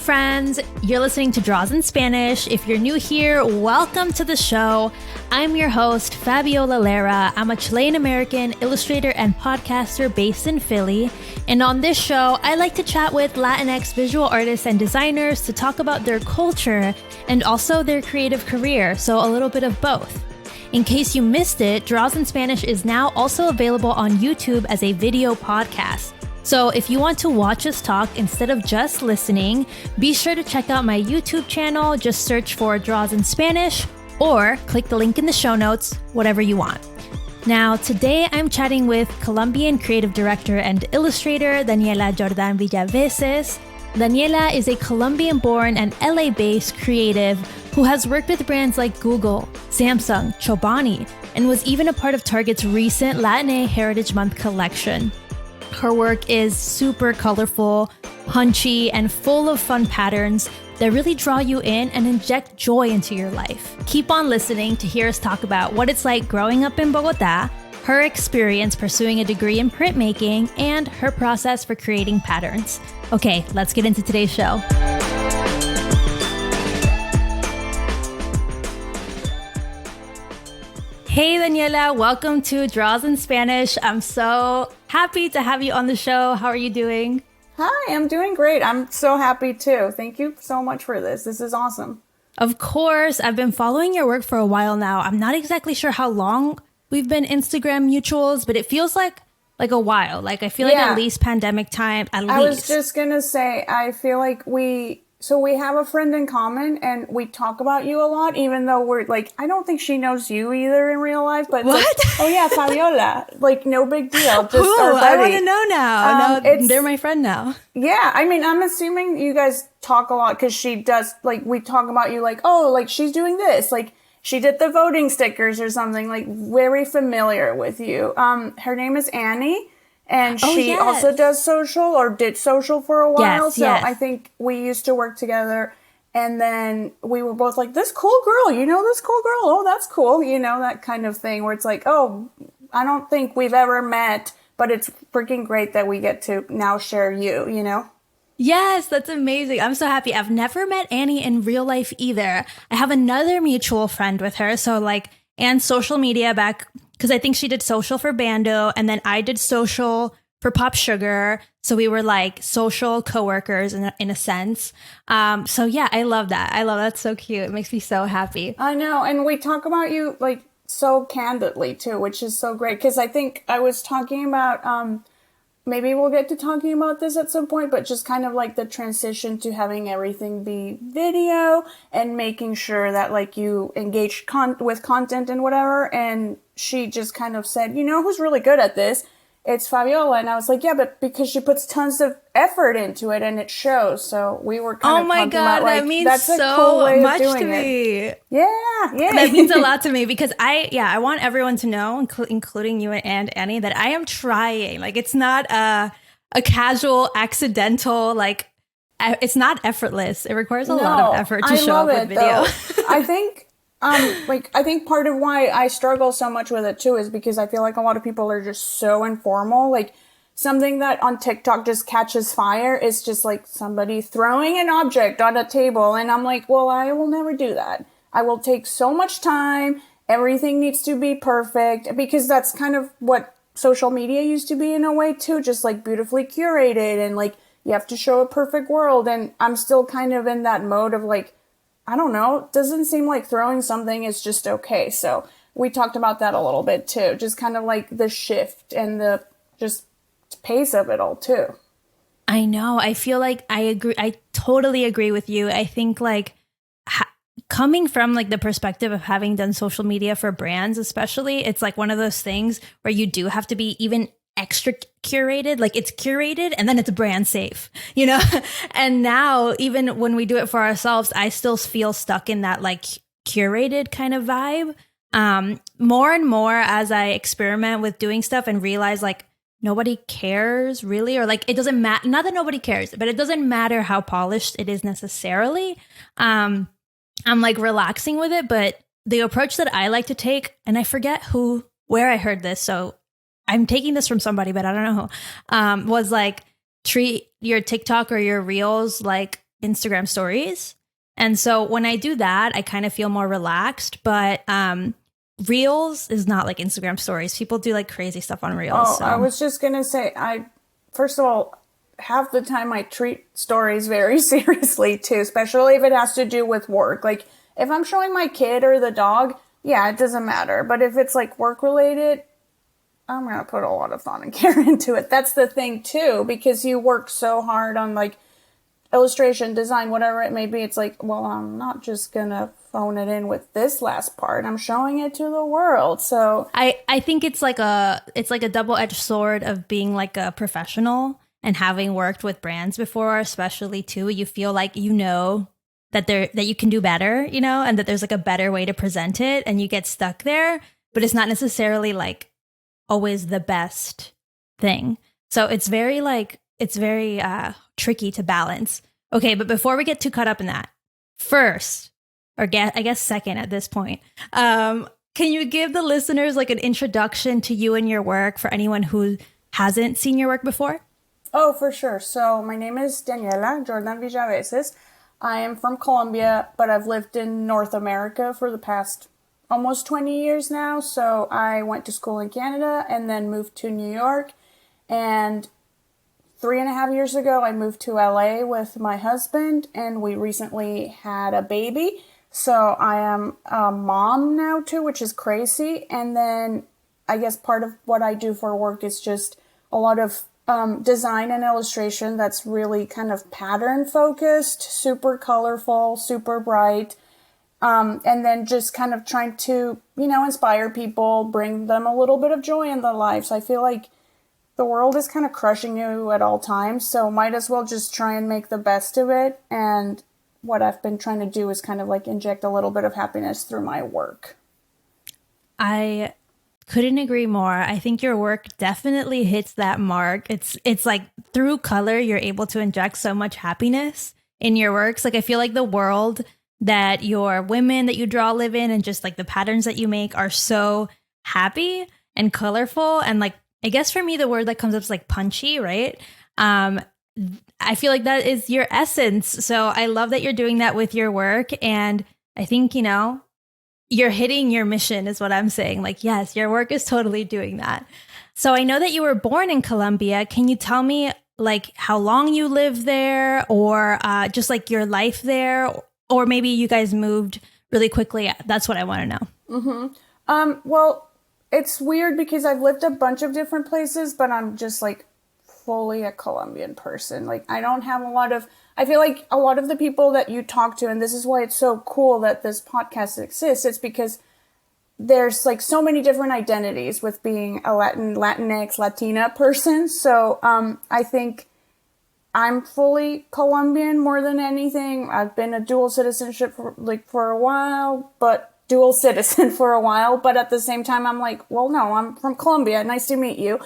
friends, you're listening to Draws in Spanish. If you're new here, welcome to the show. I'm your host, Fabiola Lara. I'm a Chilean-American illustrator and podcaster based in Philly. And on this show, I like to chat with Latinx visual artists and designers to talk about their culture and also their creative career, so a little bit of both. In case you missed it, Draws in Spanish is now also available on YouTube as a video podcast. So if you want to watch us talk instead of just listening, be sure to check out my YouTube channel. Just search for Draws in Spanish or click the link in the show notes, whatever you want. Now, today I'm chatting with Colombian creative director and illustrator Daniela Jordan-Villaveces. Daniela is a Colombian-born and LA-based creative who has worked with brands like Google, Samsung, Chobani, and was even a part of Target's recent Latinx Heritage Month collection. Her work is super colorful, punchy, and full of fun patterns that really draw you in and inject joy into your life. Keep on listening to hear us talk about what it's like growing up in Bogotá, her experience pursuing a degree in printmaking, and her process for creating patterns. Okay, let's get into today's show. Hey Daniela, welcome to Draws in Spanish. I'm so happy to have you on the show. How are you doing? Hi, I'm doing great. I'm so happy too. Thank you so much for this. This is awesome. Of course, I've been following your work for a while now. I'm not exactly sure how long we've been Instagram mutuals, but it feels like a while. Like I feel like at least pandemic time, at least. I was just gonna say, I feel like we have a friend in common and we talk about you a lot, even though we're like, I don't think she knows you either in real life, but what? Like, oh yeah, Fabiola, like no big deal. Just Ooh, our buddy. I want to know now. They're my friend now. Yeah, I mean, I'm assuming you guys talk a lot because she does, like, we talk about you like, oh, like she's doing this, like she did the voting stickers or something, like very familiar with you. Her name is Annie. And she also does social or did social for a while. Yes. I think we used to work together. And then we were both like, this cool girl, you know, this cool girl. Oh, that's cool. You know, that kind of thing where it's like, oh, I don't think we've ever met, but it's freaking great that we get to now share you, you know? Yes, that's amazing. I'm so happy. I've never met Annie in real life either. I have another mutual friend with her. So like, and social media back, because I think she did social for Bando, and then I did social for Pop Sugar. So we were like social coworkers in a sense. So yeah, I love that. That's so cute. It makes me so happy. I know. And we talk about you like so candidly too, which is so great. Because I think I was talking about, maybe we'll get to talking about this at some point, but just kind of like the transition to having everything be video and making sure that like you engage with content and whatever. And she just kind of said, you know who's really good at this? It's Fabiola. And I was like, yeah, but because she puts tons of effort into it and it shows. So we were kind of talking about like, that means that's so a cool way much of doing to me. It. Yeah. That means a lot to me because I want everyone to know, including you and Annie, that I am trying. Like it's not a casual, accidental, like it's not effortless. It requires a lot of effort to show up with video. I think I think part of why I struggle so much with it too is because I feel like a lot of people are just so informal. Like something that on TikTok just catches fire is just like somebody throwing an object on a table. And I'm like, well, I will never do that. I will take so much time. Everything needs to be perfect because that's kind of what social media used to be in a way too, just like beautifully curated and like you have to show a perfect world. And I'm still kind of in that mode of like, I don't know, it doesn't seem like throwing something is just okay. So we talked about that a little bit too, just kind of like the shift and the just pace of it all too. I know. I feel like I agree. I totally agree with you. I think like coming from like the perspective of having done social media for brands, especially, it's like one of those things where you do have to be even extra curated, like it's curated and then it's brand safe, you know? And now even when we do it for ourselves, I still feel stuck in that like curated kind of vibe. More and more as I experiment with doing stuff and realize like nobody cares really, or like it doesn't matter, not that nobody cares, but it doesn't matter how polished it is necessarily. I'm like relaxing with it, but the approach that I like to take, and I forget where I heard this, so I'm taking this from somebody, but I don't know who, was like treat your TikTok or your reels like Instagram stories. And so when I do that, I kind of feel more relaxed. But Reels is not like Instagram stories. People do like crazy stuff on Reels. Oh, So. I was just going to say, first of all, half the time I treat stories very seriously too, especially if it has to do with work. Like if I'm showing my kid or the dog, yeah, it doesn't matter. But if it's like work related, I'm going to put a lot of thought and care into it. That's the thing too, because you work so hard on like illustration, design, whatever it may be. It's like, well, I'm not just going to phone it in with this last part. I'm showing it to the world. So I think it's like a double-edged sword of being like a professional and having worked with brands before, especially too, you feel like that you can do better, and that there's like a better way to present it, and you get stuck there, but it's not necessarily like always the best thing. So it's very tricky to balance. Okay, but before we get too caught up in that, first, I guess second at this point, can you give the listeners like an introduction to you and your work for anyone who hasn't seen your work before? Oh, for sure. So my name is Daniela Jordan-Villaveces. I am from Colombia, but I've lived in North America for the past almost 20 years now. So I went to school in Canada and then moved to New York. And 3.5 years ago, I moved to LA with my husband, and we recently had a baby. So I am a mom now too, which is crazy. And then I guess part of what I do for work is just a lot of design and illustration that's really kind of pattern focused, super colorful, super bright. And then just kind of trying to, inspire people, bring them a little bit of joy in their lives. I feel like the world is kind of crushing you at all times, so might as well just try and make the best of it. And what I've been trying to do is kind of like inject a little bit of happiness through my work. I couldn't agree more. I think your work definitely hits that mark. It's like through color, you're able to inject so much happiness in your works. Like I feel like the world that your women that you draw live in, and just like the patterns that you make, are so happy and colorful. And like, I guess for me, the word that comes up is like punchy, right? I feel like that is your essence. So I love that you're doing that with your work. And I think, you're hitting your mission is what I'm saying. Like, yes, your work is totally doing that. So I know that you were born in Colombia. Can you tell me like how long you lived there, or just like your life there, or maybe you guys moved really quickly? That's what I want to know. Mm-hmm. Well, it's weird because I've lived a bunch of different places, but I'm just like fully a Colombian person. Like I don't have I feel like a lot of the people that you talk to, and this is why it's so cool that this podcast exists, it's because there's like so many different identities with being a Latinx, Latina person. So I think I'm fully Colombian more than anything. I've been a dual citizenship for a while, but dual citizen for a while. But at the same time, I'm like, well, no, I'm from Colombia. Nice to meet you.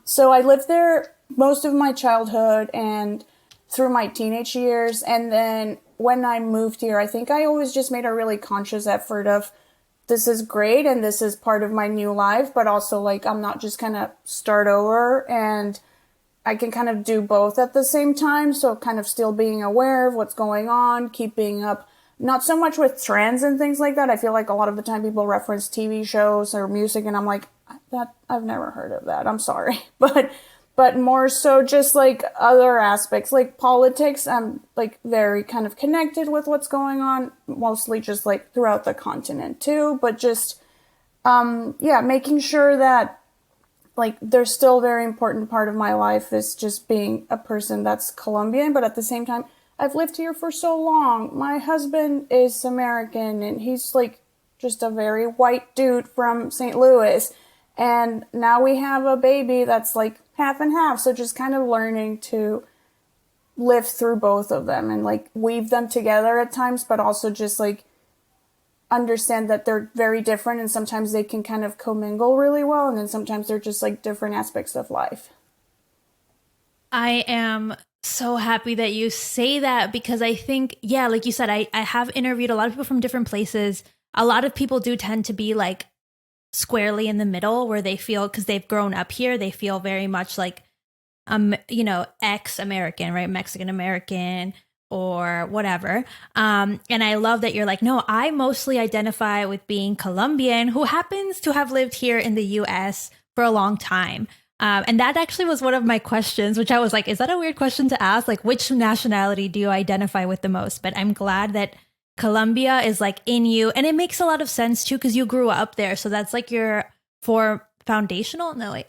So I lived there most of my childhood and through my teenage years. And then when I moved here, I think I always just made a really conscious effort of, this is great and this is part of my new life, but also like I'm not just kind of start over, and I can kind of do both at the same time. So kind of still being aware of what's going on, keeping up, not so much with trends and things like that. I feel like a lot of the time people reference TV shows or music, and I'm like, that I've never heard of that. I'm sorry. But more so just like other aspects, like politics. I'm like very kind of connected with what's going on, mostly just like throughout the continent too. But just, making sure that like there's still a very important part of my life is just being a person that's Colombian. But at the same time, I've lived here for so long. My husband is American, and he's like just a very white dude from St. Louis. And now we have a baby that's like half and half. So just kind of learning to live through both of them and like weave them together at times, but also just like understand that they're very different, and sometimes they can kind of commingle really well, and then sometimes they're just like different aspects of life. I am so happy that you say that, because I think, yeah, like you said, I have interviewed a lot of people from different places. A lot of people do tend to be like squarely in the middle, where they feel, because they've grown up here, they feel very much like, ex-American, right? Mexican American, or whatever. And I love that you're like, no, I mostly identify with being Colombian, who happens to have lived here in the US for a long time. And that actually was one of my questions, which I was like, is that a weird question to ask? Like, which nationality do you identify with the most? But I'm glad that Colombia is like in you. And it makes a lot of sense too, because you grew up there. So that's like your foundational? No, wait,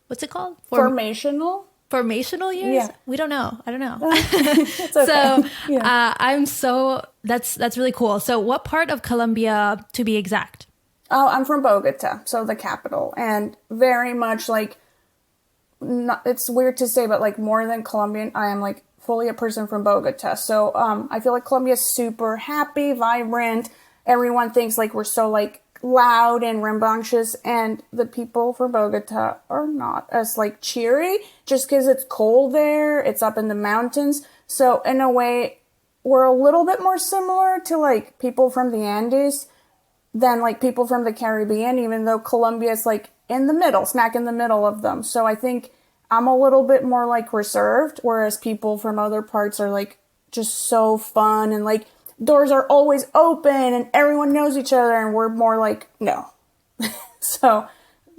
what's it called? Formational? Formational years? Yeah. We don't know. I don't know. It's okay. So Yeah. that's really cool. So what part of Colombia, to be exact? Oh, I'm from Bogota, so the capital, and very much like, it's weird to say, but like more than Colombian, I am like fully a person from Bogota. So I feel like Colombia is super happy, vibrant. Everyone thinks like we're so like loud and rambunctious, and the people from Bogota are not as like cheery, just because it's cold there. It's up in the mountains. So in a way, we're a little bit more similar to like people from the Andes than like people from the Caribbean, even though Colombia is like in the middle, smack in the middle of them. So I think I'm a little bit more like reserved, whereas people from other parts are like just so fun, and like doors are always open and everyone knows each other, and we're more like, no. So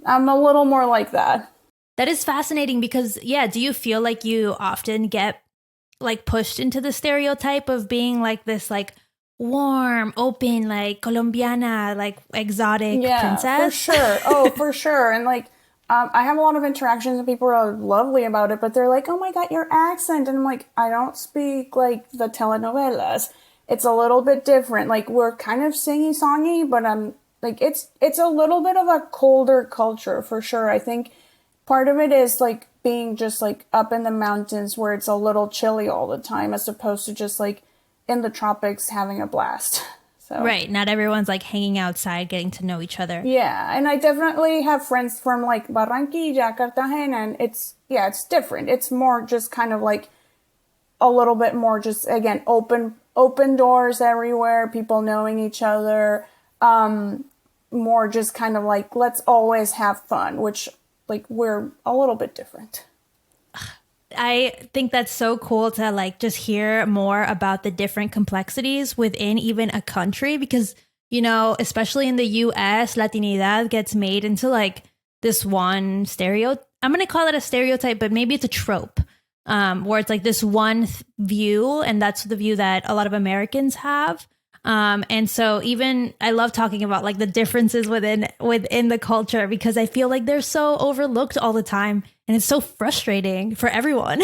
I'm a little more like that. That is fascinating because, yeah, do you feel like you often get like pushed into the stereotype of being like this like warm, open, like Colombiana, like exotic princess? For sure. Oh, for sure. And like, I have a lot of interactions and people are lovely about it, but they're like, oh my God, your accent. And I'm like, I don't speak like the telenovelas. It's a little bit different. Like, we're kind of singy-songy, but I'm like, it's a little bit of a colder culture for sure. I think part of it is like being just like up in the mountains where it's a little chilly all the time, as opposed to just like in the tropics having a blast. So right, not everyone's like hanging outside getting to know each other. Yeah, and I definitely have friends from like Barranquilla, Cartagena, and it's different. It's more just kind of like a little bit more just, again, open doors everywhere, people knowing each other, more just kind of like, let's always have fun, which like we're a little bit different. I think that's so cool to like just hear more about the different complexities within even a country, because, you know, especially in the US, Latinidad gets made into like this one I'm going to call it a stereotype, but maybe it's a trope, where it's like this one view, and that's the view that a lot of Americans have. And so even I love talking about like the differences within the culture, because I feel like they're so overlooked all the time, and it's so frustrating for everyone.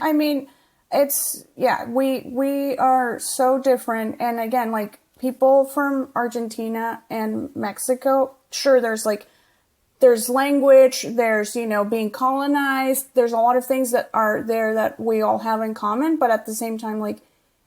I mean, we are so different. And again, like people from Argentina and Mexico, sure, there's language, there's, you know, being colonized. There's a lot of things that are there that we all have in common. But at the same time, like,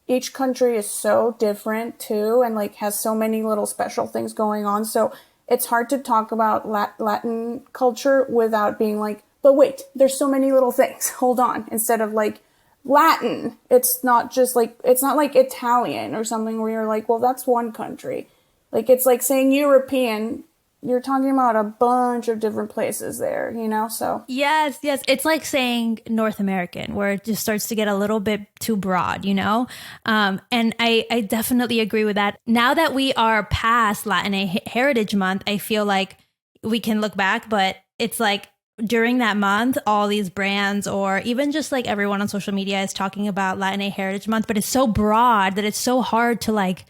each country is so different too, and like has so many little special things going on. So it's hard to talk about Latin culture without being like, but wait, there's so many little things. Hold on. Instead of like Latin, it's not like Italian or something where you're like, well, that's one country. Like, it's like saying European. You're talking about a bunch of different places there, you know? So yes. It's like saying North American, where it just starts to get a little bit too broad, you know? And I definitely agree with that. Now that we are past Latin Heritage Month, I feel like we can look back, but it's like during that month, all these brands, or even just like everyone on social media, is talking about Latin Heritage Month, but it's so broad that it's so hard to like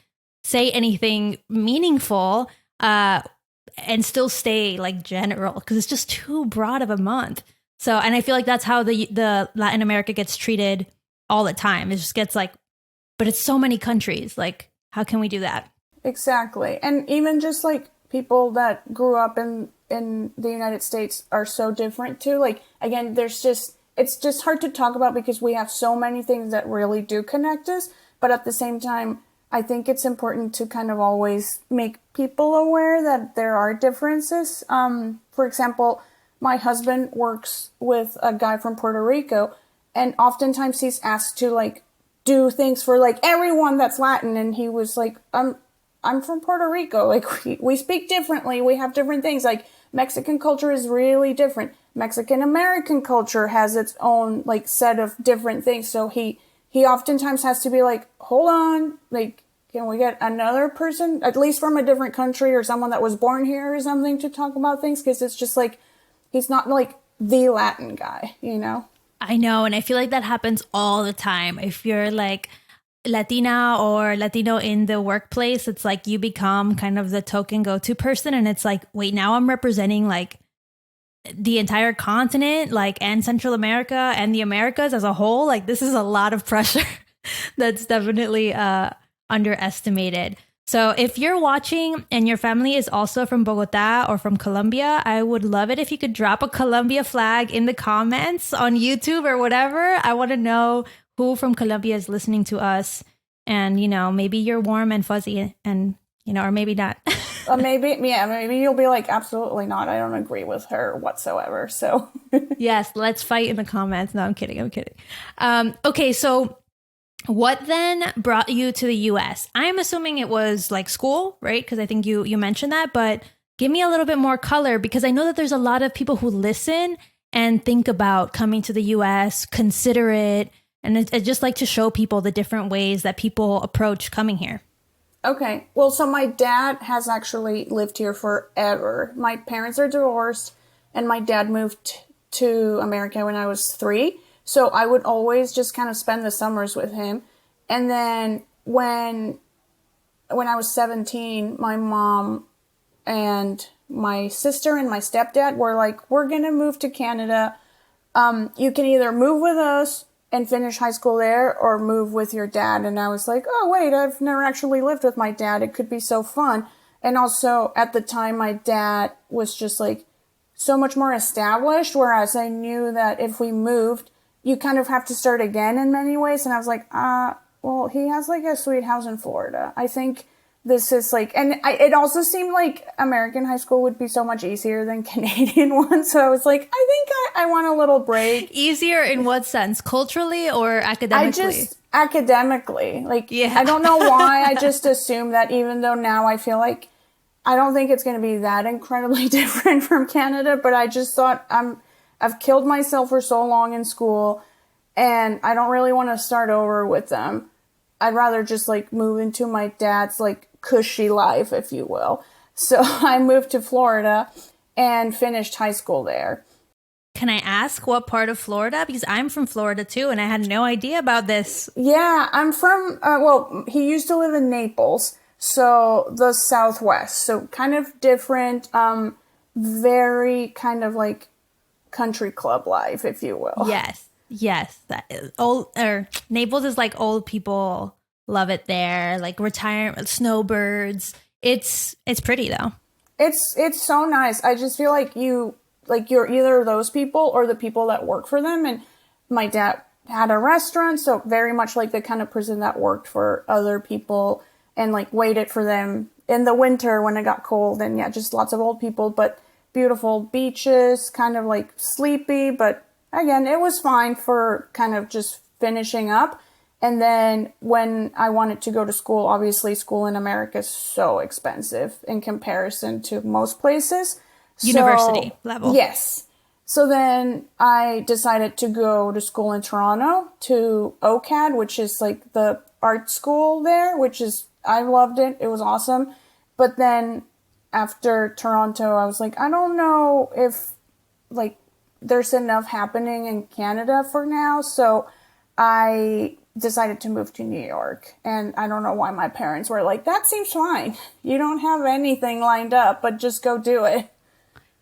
say anything meaningful, and still stay like general, because it's just too broad of a month. So, and I feel like that's how the Latin America gets treated all the time. It just gets like, but it's so many countries. Like, how can we do that? Exactly. And even just like people that grew up in the United States are so different too. Like, again, it's just hard to talk about because we have so many things that really do connect us. But at the same time, I think it's important to kind of always make people aware that there are differences. For example, my husband works with a guy from Puerto Rico, and oftentimes he's asked to like do things for like everyone that's Latin. And he was like, I'm from Puerto Rico. Like, we speak differently. We have different things. Like, Mexican culture is really different. Mexican-American culture has its own like set of different things. So he he oftentimes has to be like, hold on, like, can we get another person, at least from a different country or someone that was born here or something, to talk about things? Because it's just like, he's not like the Latin guy, you know? I know. And I feel like that happens all the time. If you're like Latina or Latino in the workplace, it's like you become kind of the token go-to person. And it's like, wait, now I'm representing like the entire continent, like, and Central America and the Americas as a whole. Like, this is a lot of pressure that's definitely underestimated. So if you're watching and your family is also from Bogota or from Colombia, I would love it if you could drop a Colombia flag in the comments on YouTube or whatever. I want to know who from Colombia is listening to us. And, you know, maybe you're warm and fuzzy and, you know, or maybe not. Maybe you'll be like, absolutely not. I don't agree with her whatsoever. So yes, let's fight in the comments. No, I'm kidding. Okay, so what then brought you to the US? I'm assuming it was like school, right? Because I think you mentioned that, but give me a little bit more color, because I know that there's a lot of people who listen and think about coming to the US, consider it, and I just like to show people the different ways that people approach coming here. Okay, well, so my dad has actually lived here forever. My parents are divorced, and my dad moved to America when I was 3. So I would always just kind of spend the summers with him. And then when I was 17, my mom and my sister and my stepdad were like, we're going to move to Canada. You can either move with us and finish high school there or move with your dad. And I was like, oh, wait, I've never actually lived with my dad. It could be so fun. And also at the time, my dad was just like so much more established, whereas I knew that if we moved, you kind of have to start again in many ways. And I was like, well, he has like a sweet house in Florida. I think this is like, and it also seemed like American high school would be so much easier than Canadian one. So I was like, I think I want a little break. Easier in what sense? Culturally or academically? Academically. Like, yeah. I don't know why. I just assumed that, even though now I feel like I don't think it's going to be that incredibly different from Canada, but I just thought I've killed myself for so long in school, and I don't really want to start over with them. I'd rather just like move into my dad's like cushy life, if you will. So I moved to Florida and finished high school there. Can I ask what part of Florida? Because I'm from Florida too, and I had no idea about this. Yeah, I'm from, well, he used to live in Naples, so the Southwest. So kind of different, very kind of like country club life, if you will. Yes, that is old. Or Naples is like old people love it there, like retirement, snowbirds. It's pretty though. It's so nice. I just feel like you're either those people or the people that work for them. And my dad had a restaurant, so very much like the kind of person that worked for other people and like waited for them in the winter when it got cold. And yeah, just lots of old people, but beautiful beaches, kind of like sleepy, but again, it was fine for kind of just finishing up. And then when I wanted to go to school, obviously school in America is so expensive in comparison to most places. University level. Yes. So then I decided to go to school in Toronto to OCAD, which is like the art school there, I loved it. It was awesome. But then after Toronto, I was like, I don't know if like there's enough happening in Canada for now. So I decided to move to New York. And I don't know why my parents were like, that seems fine. You don't have anything lined up, but just go do it.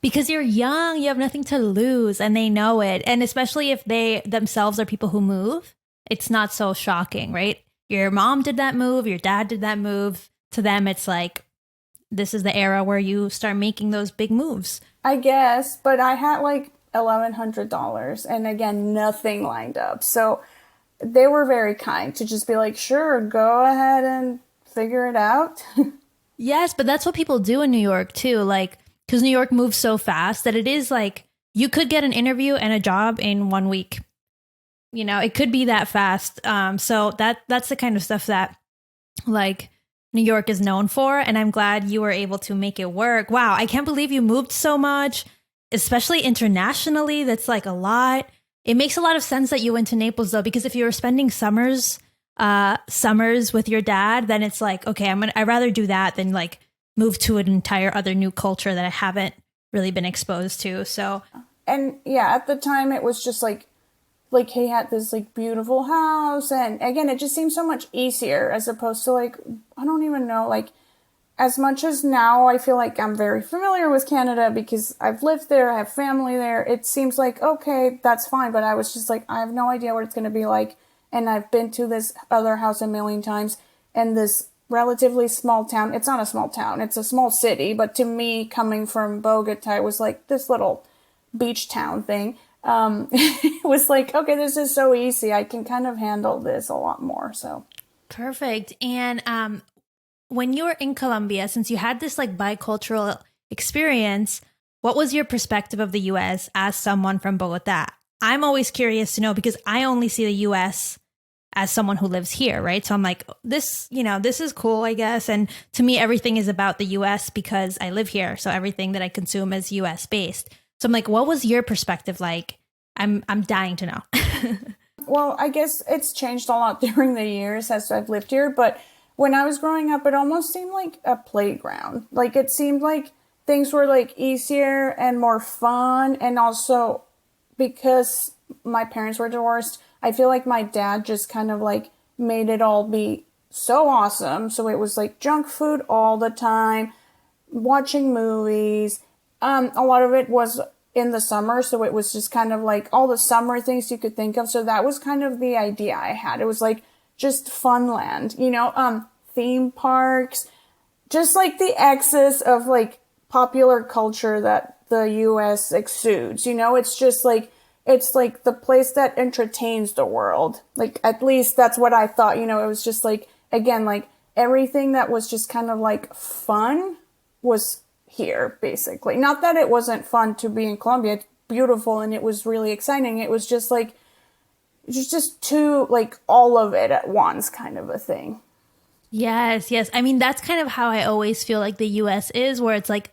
Because you're young, you have nothing to lose, and they know it. And especially if they themselves are people who move, it's not so shocking, right? Your mom did that move, your dad did that move. To them, it's like, this is the era where you start making those big moves. I guess, but I had like $1,100 and again, nothing lined up. So they were very kind to just be like, sure, go ahead and figure it out. Yes, but that's what people do in New York too. Like, because New York moves so fast that it is like, you could get an interview and a job in 1 week. You know, it could be that fast. So that's the kind of stuff that like New York is known for. And I'm glad you were able to make it work. Wow. I can't believe you moved so much, especially internationally. That's like a lot. It makes a lot of sense that you went to Naples though, because if you were spending summers with your dad, then it's like, okay, I'd rather do that than like move to an entire other new culture that I haven't really been exposed to. So, and yeah, at the time it was just like he had this like beautiful house, and again, it just seems so much easier as opposed to like, I don't even know, like, as much as now I feel like I'm very familiar with Canada because I've lived there, I have family there, it seems like, okay, that's fine. But I was just like, I have no idea what it's going to be like. And I've been to this other house a million times, and this relatively small town. It's not a small town, it's a small city. But to me, coming from Bogota, it was like this little beach town thing. It was like, okay, this is so easy. I can kind of handle this a lot more. So perfect. And when you were in Colombia, since you had this like bicultural experience, what was your perspective of the US as someone from Bogota? I'm always curious to know because I only see the US as someone who lives here, right? So I'm like, this is cool, I guess. And to me, everything is about the US because I live here. So everything that I consume is US based. So I'm like, what was your perspective like? I'm dying to know. Well, I guess it's changed a lot during the years as I've lived here, but when I was growing up, it almost seemed like a playground. Like, it seemed like things were like easier and more fun. And also because my parents were divorced, I feel like my dad just kind of like made it all be so awesome. So it was like junk food all the time, watching movies. A lot of it was in the summer, so it was just kind of like all the summer things you could think of. So that was kind of the idea I had. It was like just funland, theme parks, just like the excess of like popular culture that the US exudes. It's just like, it's like the place that entertains the world. Like, at least that's what I thought. It was just like, again, like everything that was just kind of like fun was here, basically. Not that it wasn't fun to be in Colombia. It's beautiful and it was really exciting. It was just like, it's just too, like, all of it at once kind of a thing. Yes. I mean, that's kind of how I always feel like the US is, where it's like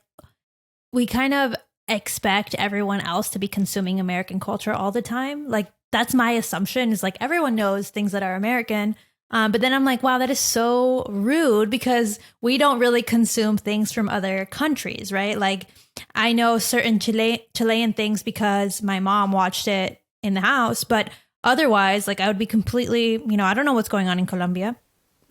we kind of expect everyone else to be consuming American culture all the time. Like, that's my assumption, is like everyone knows things that are American. But then I'm like, wow, that is so rude because we don't really consume things from other countries, right? Like, I know certain Chilean things because my mom watched it in the house, but otherwise, like, I would be completely, I don't know what's going on in Colombia.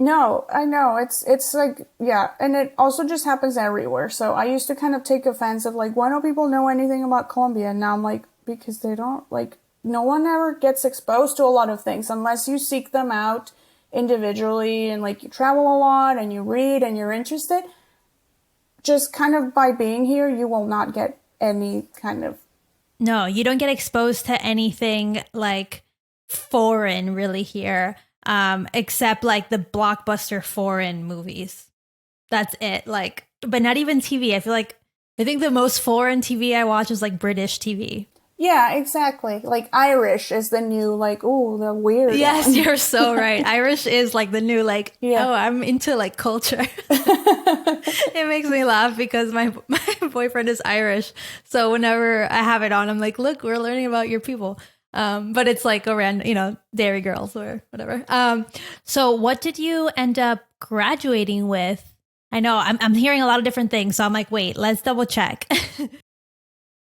No, I know. It's like, yeah. And it also just happens everywhere. So I used to kind of take offense of like, why don't people know anything about Colombia? And now I'm like, because they don't, like, no one ever gets exposed to a lot of things unless you seek them out individually and like you travel a lot and you read and you're interested. Just kind of by being here, you will not get any kind of. No, you don't get exposed to anything like foreign really here, except like the blockbuster foreign movies. That's it. Like, but not even TV. I think the most foreign TV I watch is like British TV. Yeah, exactly. Like, Irish is the new, like, ooh, the weird Yes, one. you're so right. Irish is like the new, like, yeah. Oh, I'm into like culture. It makes me laugh because my boyfriend is Irish. So whenever I have it on, I'm like, look, we're learning about your people. But it's like around, Dairy Girls or whatever. So what did you end up graduating with? I know I'm hearing a lot of different things. So I'm like, wait, let's double check.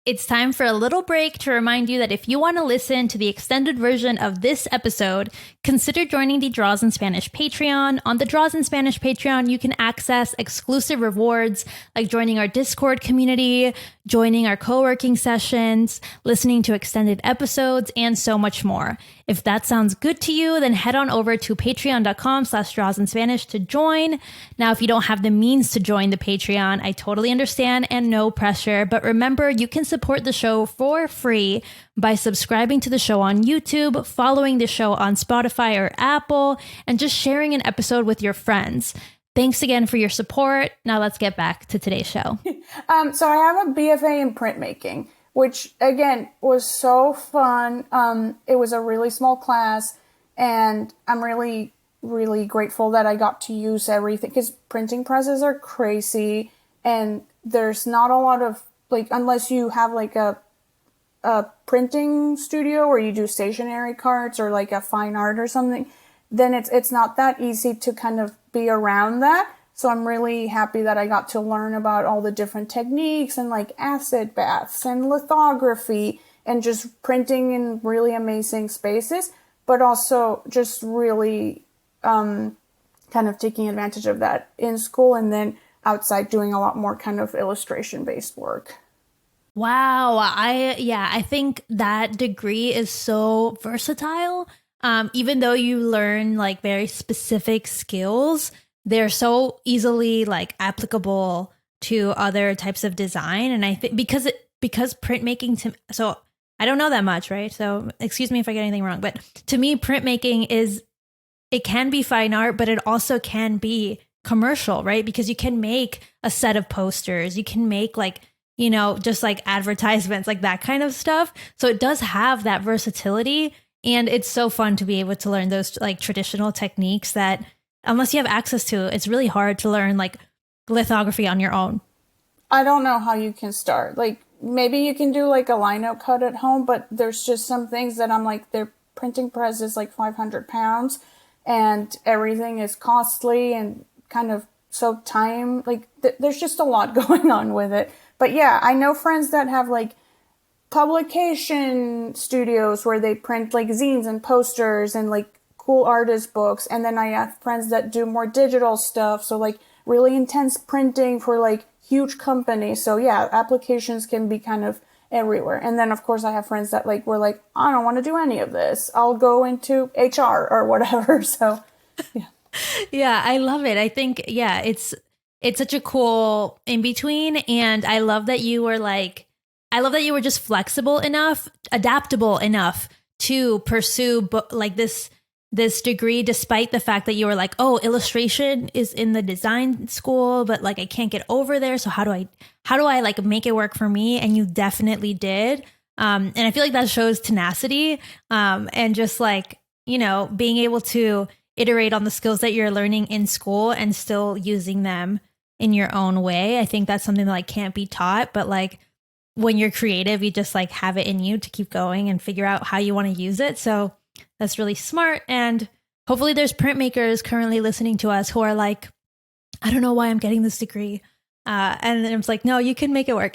It's time for a little break to remind you that if you want to listen to the extended version of this episode, consider joining the Draws in Spanish Patreon. On the Draws in Spanish Patreon, you can access exclusive rewards like joining our Discord community, joining our co-working sessions, listening to extended episodes, and so much more. If that sounds good to you, then head on over to patreon.com/drawsinspanish to join. Now, if you don't have the means to join the Patreon, I totally understand and no pressure, but remember, you can support the show for free by subscribing to the show on YouTube, following the show on Spotify or Apple, and just sharing an episode with your friends. Thanks again for your support. Now let's get back to today's show. So I have a BFA in printmaking, which again was so fun. It was a really small class, and I'm really, really grateful that I got to use everything, because printing presses are crazy, and there's not a lot of, like, unless you have like a a printing studio where you do stationery cards or like a fine art or something, then it's not that easy to kind of be around that. So I'm really happy that I got to learn about all the different techniques and like acid baths and lithography and just printing in really amazing spaces, but also just really kind of taking advantage of that in school and then outside doing a lot more kind of illustration based work. Wow. I think that degree is so versatile. Even though you learn like very specific skills, they're so easily like applicable to other types of design. And I think because printmaking so I don't know that much, right? So excuse me if I get anything wrong, but to me, printmaking it can be fine art, but it also can be commercial, right? Because you can make a set of posters, you can make like, just like advertisements, like that kind of stuff. So it does have that versatility. And it's so fun to be able to learn those like traditional techniques that unless you have access to, it's really hard to learn like lithography on your own. I don't know how you can start. Like maybe you can do like a lino cut at home, but there's just some things that I'm like, their printing press is like 500 pounds and everything is costly and kind of so time, like there's just a lot going on with it. But yeah, I know friends that have like publication studios where they print like zines and posters and like cool artist books. And then I have friends that do more digital stuff. So like really intense printing for like huge companies. So yeah, applications can be kind of everywhere. And then of course I have friends that like were like, I don't want to do any of this. I'll go into HR or whatever. So yeah. Yeah, I love it. I think, yeah, it's such a cool in between. And I love that you were just flexible enough, adaptable enough to pursue like this degree, despite the fact that you were like, oh, illustration is in the design school, but like I can't get over there. So how do I like make it work for me? And you definitely did. And I feel like that shows tenacity, and just like, being able to iterate on the skills that you're learning in school and still using them in your own way. I think that's something that like can't be taught, but like when you're creative, you just like have it in you to keep going and figure out how you want to use it. So that's really smart. And hopefully there's printmakers currently listening to us who are like, I don't know why I'm getting this degree. And then it's like, no, you can make it work.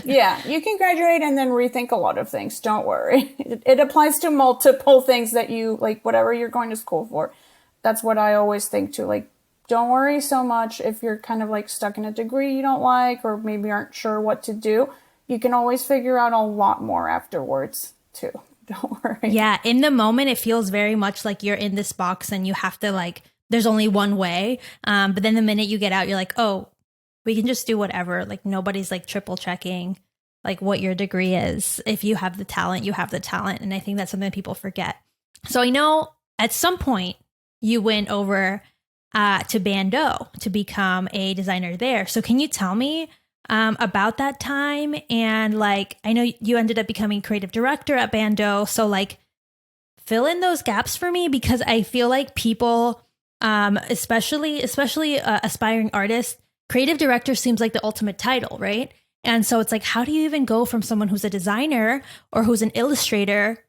Yeah, you can graduate and then rethink a lot of things. Don't worry. It applies to multiple things that you like, whatever you're going to school for. That's what I always think too. Like, don't worry so much if you're kind of like stuck in a degree you don't like, or maybe aren't sure what to do. You can always figure out a lot more afterwards too. Don't worry. Yeah. In the moment, it feels very much like you're in this box and you have to like, there's only one way. But then the minute you get out, you're like, oh, we can just do whatever. Like nobody's like triple checking like what your degree is. If you have the talent, you have the talent. And I think that's something people forget. So I know at some point you went over to Bando to become a designer there. So can you tell me about that time? And like, I know you ended up becoming creative director at Bando. So like fill in those gaps for me, because I feel like people, especially aspiring artists, creative director seems like the ultimate title, right? And so it's like, how do you even go from someone who's a designer or who's an illustrator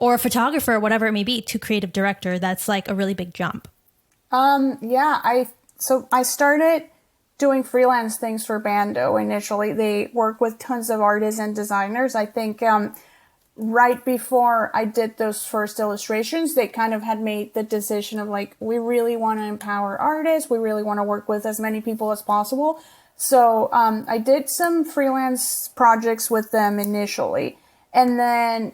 or a photographer, whatever it may be, to creative director? That's like a really big jump. Yeah, I started doing freelance things for Bando initially. They work with tons of artists and designers. I think right before I did those first illustrations, they kind of had made the decision of like, we really want to empower artists. We really want to work with as many people as possible. So I did some freelance projects with them initially. And then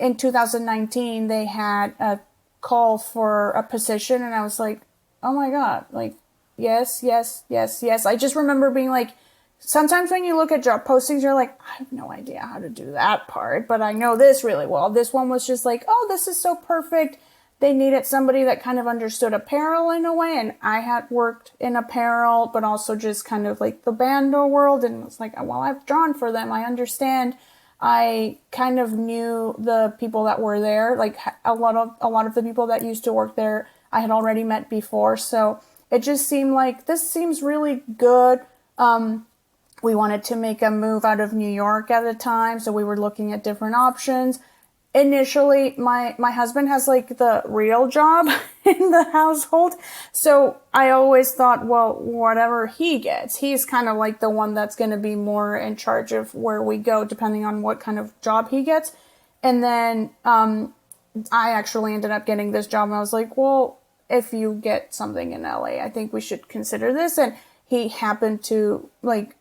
in 2019, they had a call for a position, and I was like, oh my God, like, yes. I just remember being like, sometimes when you look at job postings, you're like, I have no idea how to do that part, but I know this really well. This one was just like, oh, this is so perfect. They needed somebody that kind of understood apparel in a way, and I had worked in apparel, but also just kind of like the Bando world, and it's like, well, I've drawn for them. I understand. I kind of knew the people that were there, like a lot of the people that used to work there I had already met before. So it just seemed like this seems really good. We wanted to make a move out of New York at the time, so we were looking at different options. Initially, my husband has like the real job in the household. So I always thought, well, whatever he gets, he's kind of like the one that's going to be more in charge of where we go, depending on what kind of job he gets. And then, I actually ended up getting this job, and I was like, well, if you get something in LA, I think we should consider this. And he happened to like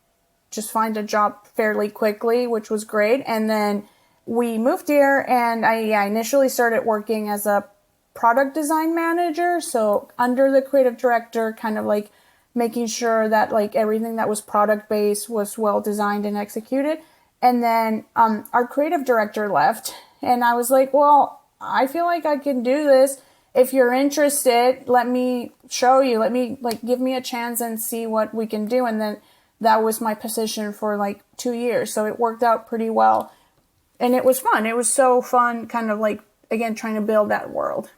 just find a job fairly quickly, which was great. And then we moved here, and I initially started working as a product design manager. So under the creative director, kind of like making sure that like everything that was product based was well designed and executed. And then our creative director left, and I was like, well, I feel like I can do this. If you're interested, let me show you, let me like give me a chance and see what we can do. And then that was my position for like 2 years. So it worked out pretty well. And it was fun. It was so fun, kind of like, again, trying to build that world.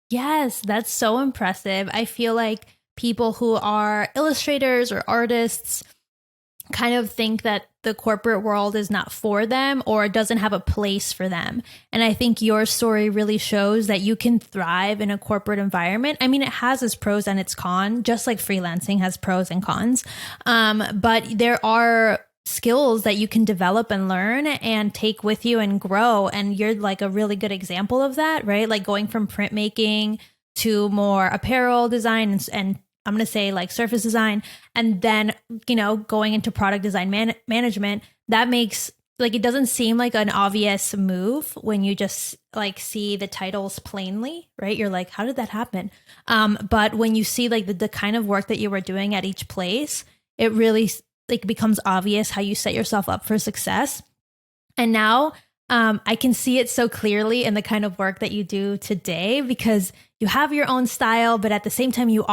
Yes, that's so impressive. I feel like people who are illustrators or artists kind of think that the corporate world is not for them or doesn't have a place for them. And I think your story really shows that you can thrive in a corporate environment. I mean, it has its pros and its cons, just like freelancing has pros and cons. But there are skills that you can develop and learn and take with you and grow. And you're like a really good example of that, right? Like going from printmaking to more apparel design and I'm going to say like surface design, and then, going into product design management. That makes like, it doesn't seem like an obvious move when you just like see the titles plainly, right? You're like, how did that happen? But when you see like the kind of work that you were doing at each place, it really like becomes obvious how you set yourself up for success. And now I can see it so clearly in the kind of work that you do today, because you have your own style, but at the same time, you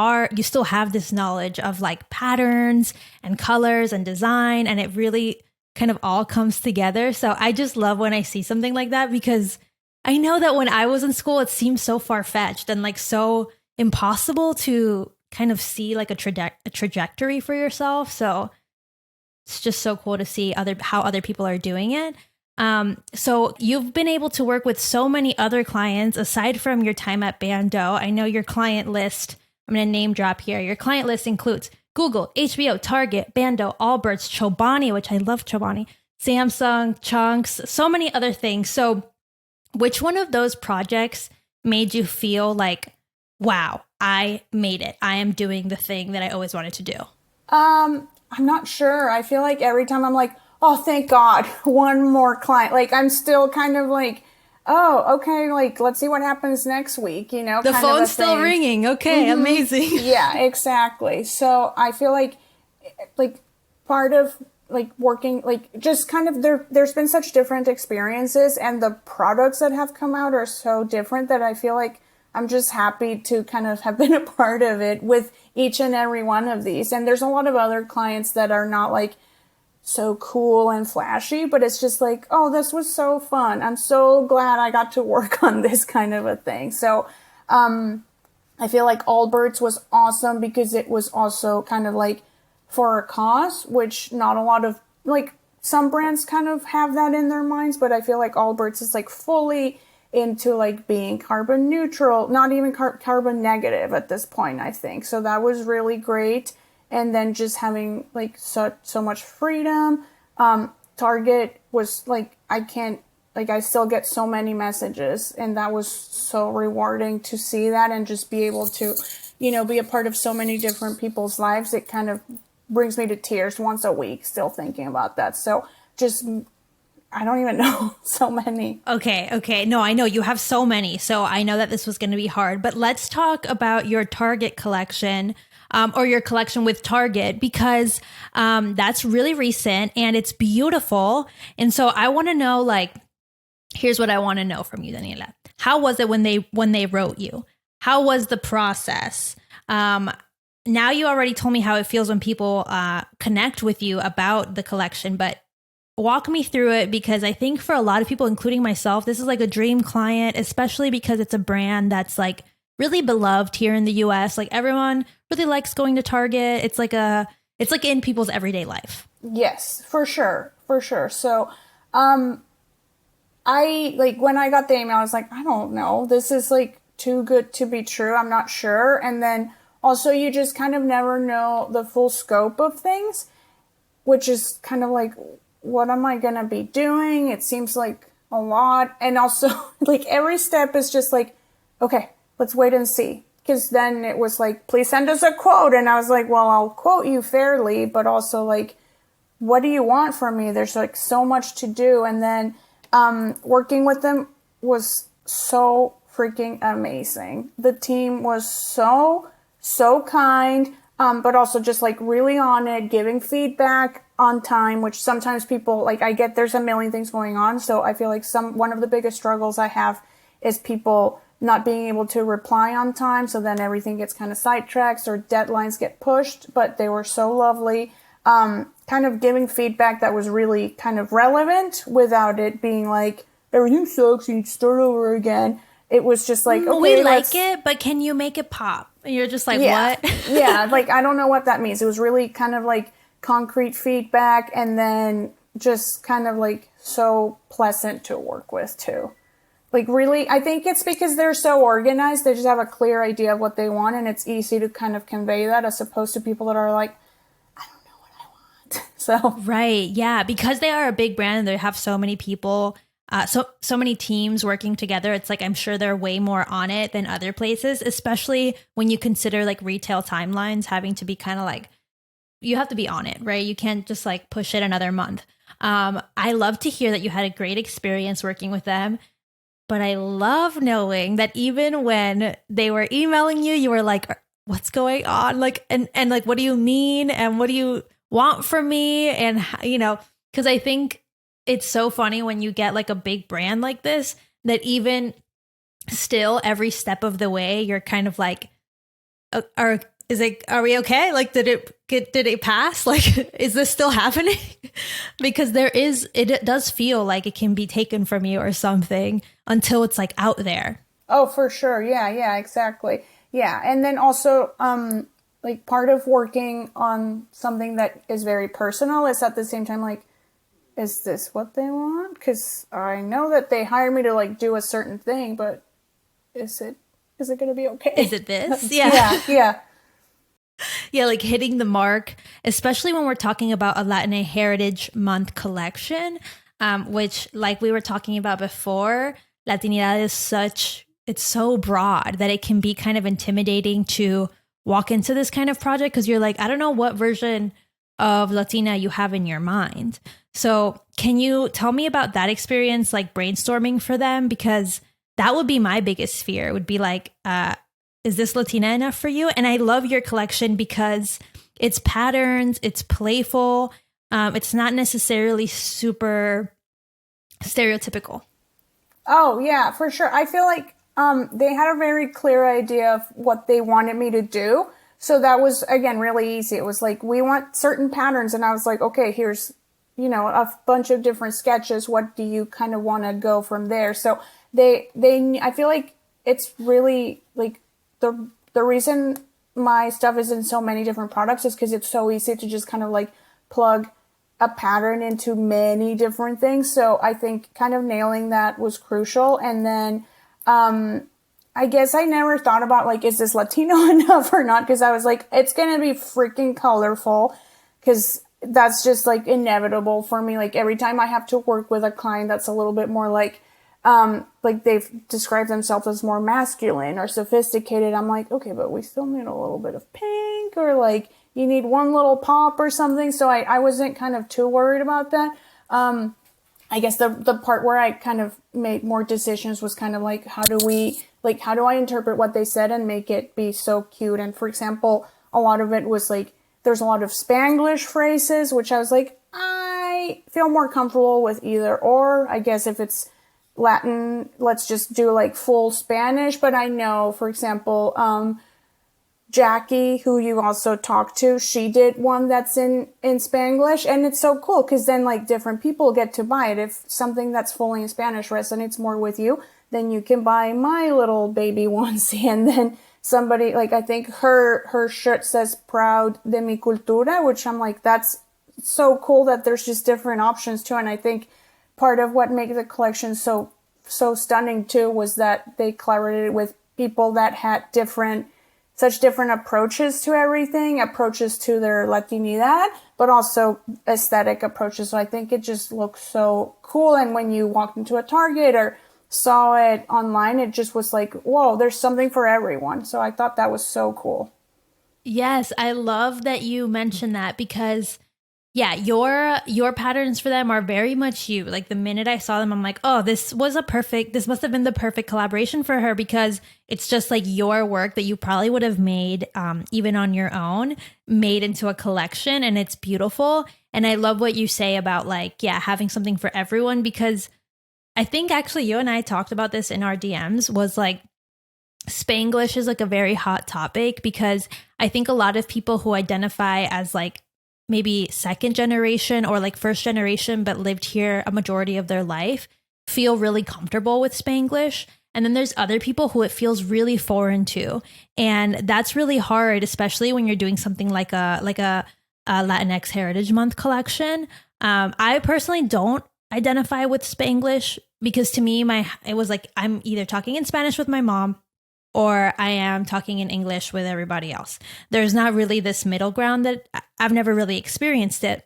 still have this knowledge of like patterns and colors and design, and it really kind of all comes together. So I just love when I see something like that, because I know that when I was in school, it seemed so far-fetched and like so impossible to kind of see like a trajectory for yourself. So it's just so cool to see how other people are doing it. So you've been able to work with so many other clients aside from your time at Bando. I know your client list, I'm going to name drop here. Your client list includes Google, HBO, Target, Bando, Allbirds, Chobani, which I love Chobani, Samsung, Chunks, so many other things. So which one of those projects made you feel like, wow, I made it. I am doing the thing that I always wanted to do? I'm not sure. I feel like every time I'm like, oh, thank God, one more client. Like, I'm still kind of like, oh, okay, like, let's see what happens next week, The phone's still ringing. Okay, amazing. Yeah, exactly. So I feel like part of, like, working, like, just kind of, there's been such different experiences, and the products that have come out are so different that I feel like I'm just happy to kind of have been a part of it with each and every one of these. And there's a lot of other clients that are not, like, so cool and flashy, but it's just like, oh, this was so fun. I'm so glad I got to work on this kind of a thing. So I feel like Allbirds was awesome because it was also kind of like for a cause, which not a lot of, like, some brands kind of have that in their minds, but I feel like Allbirds is like fully into like being carbon neutral, not even carbon negative at this point, I think. So that was really great. And then just having like so much freedom. Target was like, I still get so many messages, and that was so rewarding to see that and just be able to, be a part of so many different people's lives. It kind of brings me to tears once a week still thinking about that. So just, I don't even know, so many. Okay. No, I know you have so many. So I know that this was going to be hard, but let's talk about your Target collection. Or your collection with Target, because that's really recent and it's beautiful. And so I want to know, like, here's what I want to know from you, Daniela. How was it when they wrote you? How was the process? Now you already told me how it feels when people connect with you about the collection, but walk me through it, because I think for a lot of people, including myself, this is like a dream client, especially because it's a brand that's like really beloved here in the US. Like everyone really likes going to Target. It's like in people's everyday life. Yes, for sure. For sure. So, I like when I got the email, I was like, I don't know. This is like too good to be true. I'm not sure. And then also, you just kind of never know the full scope of things, which is kind of like, what am I going to be doing? It seems like a lot. And also, like, every step is just like, okay, let's wait and see. Because then it was like, please send us a quote. And I was like, well, I'll quote you fairly, but also, like, what do you want from me? There's like so much to do. And then working with them was so freaking amazing. The team was so kind, but also just like really on it, giving feedback on time, which sometimes people, like, I get there's a million things going on. So I feel like one of the biggest struggles I have is people not being able to reply on time. So then everything gets kind of sidetracked or deadlines get pushed, but they were so lovely. Kind of giving feedback that was really kind of relevant without it being like, everything sucks, you need to start over again. It was just like, okay, we like it, but can you make it pop? And you're just like, yeah, what? yeah, like, I don't know what that means. It was really kind of like concrete feedback, and then just kind of like so pleasant to work with too. Like, really, I think it's because they're so organized. They just have a clear idea of what they want, and it's easy to kind of convey that, as opposed to people that are like, so Right. Yeah. Because they are a big brand and they have so many people, so many teams working together. It's like, I'm sure they're way more on it than other places, especially when you consider like retail timelines having to be kind of like, you have to be on it, right? You can't just like push it another month. I love to hear that you had a great experience working with them, but I love knowing that even when they were emailing you, you were like, what's going on? Like, and like, what do you mean? And what do you want from me? And, you know, because I think it's so funny when you get like a big brand like this, that even still every step of the way, you're kind of like, are we okay? Like, did it pass? Like, is this still happening? Because it does feel like it can be taken from you or something until it's like out there. Oh, for sure. Yeah, exactly. Yeah. And then also, like, part of working on something that is very personal is at the same time, like, is this what they want? Because I know that they hired me to like do a certain thing, but is it going to be okay? Is it this? Yeah. Yeah. Yeah, like hitting the mark, especially when we're talking about a Latin Heritage Month collection, which, like we were talking about before, Latinidad is it's so broad that it can be kind of intimidating to walk into this kind of project because you're like, I don't know what version of Latina you have in your mind. So can you tell me about that experience, like brainstorming for them? Because that would be my biggest fear, would be like, is this Latina enough for you? And I love your collection because it's patterns, it's playful, it's not necessarily super stereotypical. Oh, yeah, for sure. I feel like they had a very clear idea of what they wanted me to do. So that was, again, really easy. It was like, we want certain patterns. And I was like, okay, here's, a bunch of different sketches. What do you kind of want to go from there? So I feel like it's really like the reason my stuff is in so many different products is because it's so easy to just kind of like plug a pattern into many different things. So I think kind of nailing that was crucial. And then, I guess I never thought about like, is this Latino enough or not? Because I was like, it's going to be freaking colorful, because that's just like inevitable for me. Like, every time I have to work with a client that's a little bit more like they've described themselves as more masculine or sophisticated, I'm like, okay, but we still need a little bit of pink, or like you need one little pop or something. So I wasn't kind of too worried about that. I guess the part where I kind of made more decisions was kind of like, how do I interpret what they said and make it be so cute? And for example, a lot of it was like, there's a lot of Spanglish phrases, which I was like, I feel more comfortable with either or. I guess if it's Latin, let's just do like full Spanish. But I know, for example, Jackie, who you also talked to, she did one that's in Spanglish, and it's so cool because then like different people get to buy it. If something that's fully in Spanish resonates more with you, then you can buy my little baby onesie. And then somebody, like, I think her shirt says "Proud de mi cultura," which I'm like, that's so cool that there's just different options too. And I think part of what makes the collection so stunning too was that they collaborated with people that had such different approaches to everything, approaches to their Latinidad, but also aesthetic approaches. So I think it just looks so cool. And when you walked into a Target or saw it online, it just was like, whoa, there's something for everyone. So I thought that was so cool. Yes, I love that you mentioned that because yeah, your patterns for them are very much you. Like the minute I saw them, I'm like, oh, this must have been the perfect collaboration for her because it's just like your work that you probably would have made even on your own, made into a collection, and it's beautiful. And I love what you say about like, yeah, having something for everyone, because I think actually you and I talked about this in our DMs, was like Spanglish is like a very hot topic because I think a lot of people who identify as like maybe second generation or like first generation, but lived here a majority of their life, feel really comfortable with Spanglish. And then there's other people who it feels really foreign to. And that's really hard, especially when you're doing something like a Latinx Heritage Month collection. I personally don't identify with Spanglish because to me, it was like I'm either talking in Spanish with my mom or I am talking in English with everybody else. There's not really this middle ground that I've never really experienced it.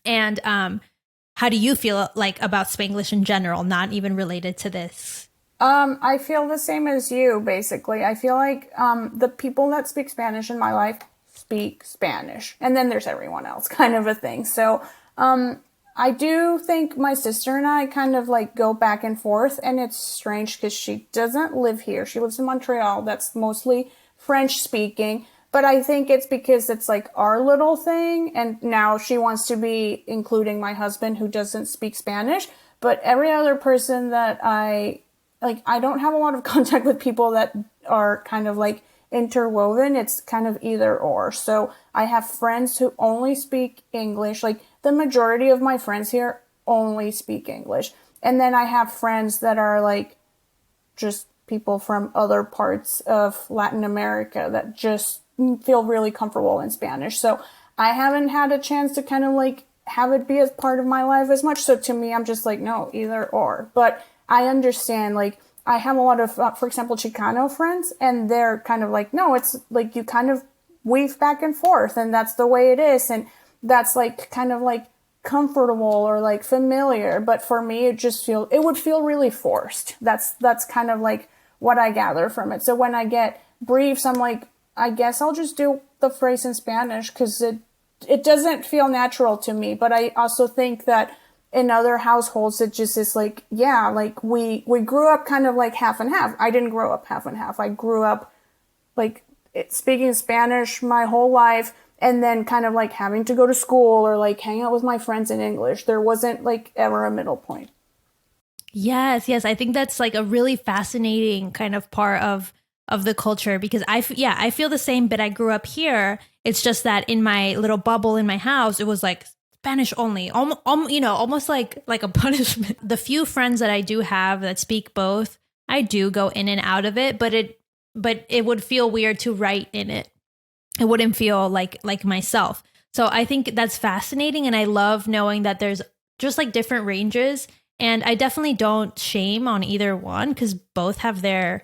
And how do you feel like about Spanglish in general, not even related to this? I feel the same as you, basically. I feel like the people that speak Spanish in my life speak Spanish. And then there's everyone else, kind of a thing. So I do think my sister and I kind of like go back and forth, and it's strange because she doesn't live here. She lives in Montreal. That's mostly French speaking, but I think it's because it's like our little thing. And now she wants to be including my husband who doesn't speak Spanish, but every other person that I don't have a lot of contact with people that are kind of like interwoven. It's kind of either or. So I have friends who only speak English. Like the majority of my friends here only speak English. And then I have friends that are like just people from other parts of Latin America that just feel really comfortable in Spanish. So I haven't had a chance to kind of like have it be as part of my life as much. So to me, I'm just like, no, either or. But I understand, like, I have a lot of, for example, Chicano friends, and they're kind of like, no, it's like you kind of weave back and forth, and that's the way it is. And that's like kind of like comfortable or like familiar. But for me, it would feel really forced. That's kind of like what I gather from it. So when I get briefs, I'm like, I guess I'll just do the phrase in Spanish because it doesn't feel natural to me. But I also think that in other households, it just is like, yeah, like we grew up kind of like half and half. I didn't grow up half and half. I grew up like speaking Spanish my whole life and then kind of like having to go to school or like hang out with my friends in English. There wasn't like ever a middle point. Yes. I think that's like a really fascinating kind of part of the culture because I feel the same, but I grew up here. It's just that in my little bubble in my house, it was like Spanish only, almost like a punishment. The few friends that I do have that speak both, I do go in and out of it, but it would feel weird to write in it. It wouldn't feel like myself. So I think that's fascinating, and I love knowing that there's just like different ranges. And I definitely don't shame on either one because both have their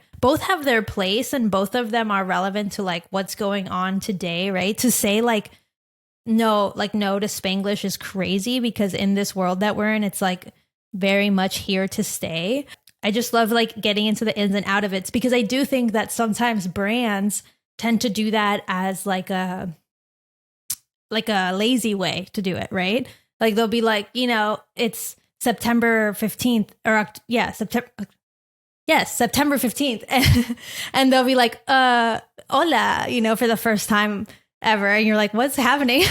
place, and both of them are relevant to like what's going on today, right? To say no to Spanglish is crazy because in this world that we're in, it's like very much here to stay. I just love like getting into the ins and out of it because I do think that sometimes brands tend to do that as like a lazy way to do it, right? Like they'll be like, it's September 15th or September 15th. And they'll be like, hola, for the first time ever. And you're like, what's happening?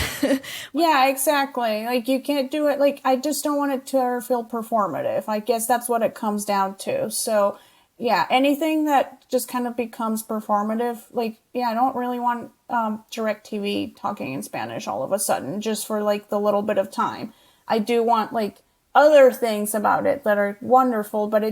Yeah, exactly. Like you can't do it. Like, I just don't want it to ever feel performative. I guess that's what it comes down to. So yeah, anything that just kind of becomes performative, like, yeah, I don't really want DirecTV talking in Spanish all of a sudden just for like the little bit of time. I do want like other things about it that are wonderful, but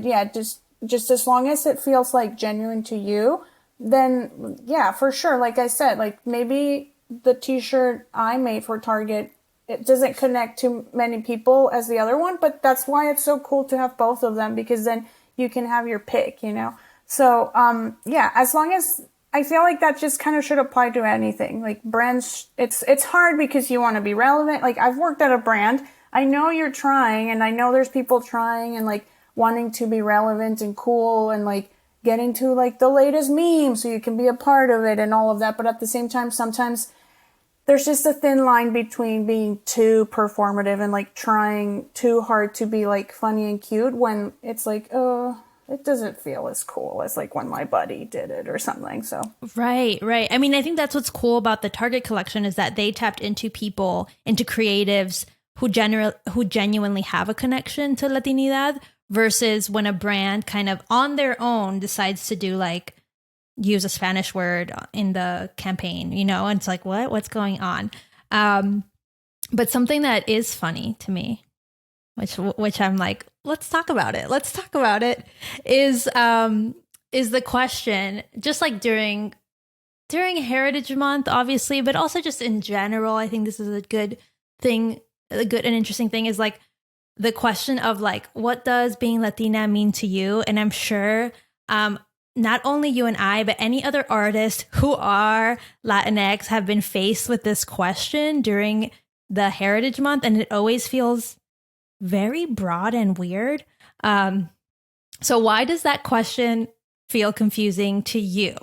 just as long as it feels like genuine to you, then yeah, for sure. Like I said, like maybe the t-shirt I made for Target it doesn't connect to many people as the other one, but that's why it's so cool to have both of them, because then you can have your pick, you know? So, yeah, as long as I feel like that just kind of should apply to anything. Like brands, it's hard because you want to be relevant. Like I've worked at a brand. I know you're trying, and I know there's people trying and like wanting to be relevant and cool and like getting to like the latest meme so you can be a part of it and all of that. But at the same time, sometimes there's just a thin line between being too performative and like trying too hard to be like funny and cute when it's like, oh, it doesn't feel as cool as like when my buddy did it or something. So Right. I mean, I think that's what's cool about the Target collection is that they tapped into people, into creatives who genuinely have a connection to Latinidad, versus when a brand kind of on their own decides to do like use a Spanish word in the campaign, you know, and it's like, what's going on? But something that is funny to me, which I'm like, let's talk about it, is the question, just like during Heritage Month, obviously, but also just in general, I think this is a good thing, a good and interesting thing, is like the question of like, what does being Latina mean to you? And I'm sure not only you and I, but any other artist who are Latinx have been faced with this question during the Heritage Month, and it always feels very broad and weird. So why does that question feel confusing to you?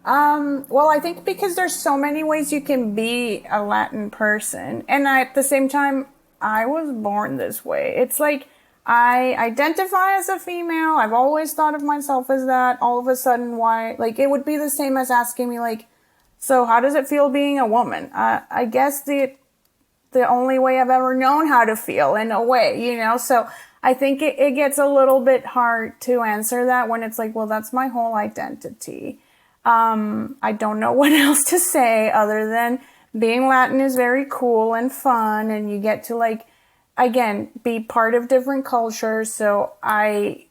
well, I think because there's so many ways you can be a Latin person. And at the same time, I was born this way. It's like, I identify as a female. I've always thought of myself as that. All of a sudden, why? Like, it would be the same as asking me, like, so how does it feel being a woman? I guess the only way I've ever known how to feel, in a way, you know? So I think it gets a little bit hard to answer that when it's like, well, that's my whole identity. I don't know what else to say other than being Latin is very cool and fun, and you get to like, again, be part of different cultures. So I'm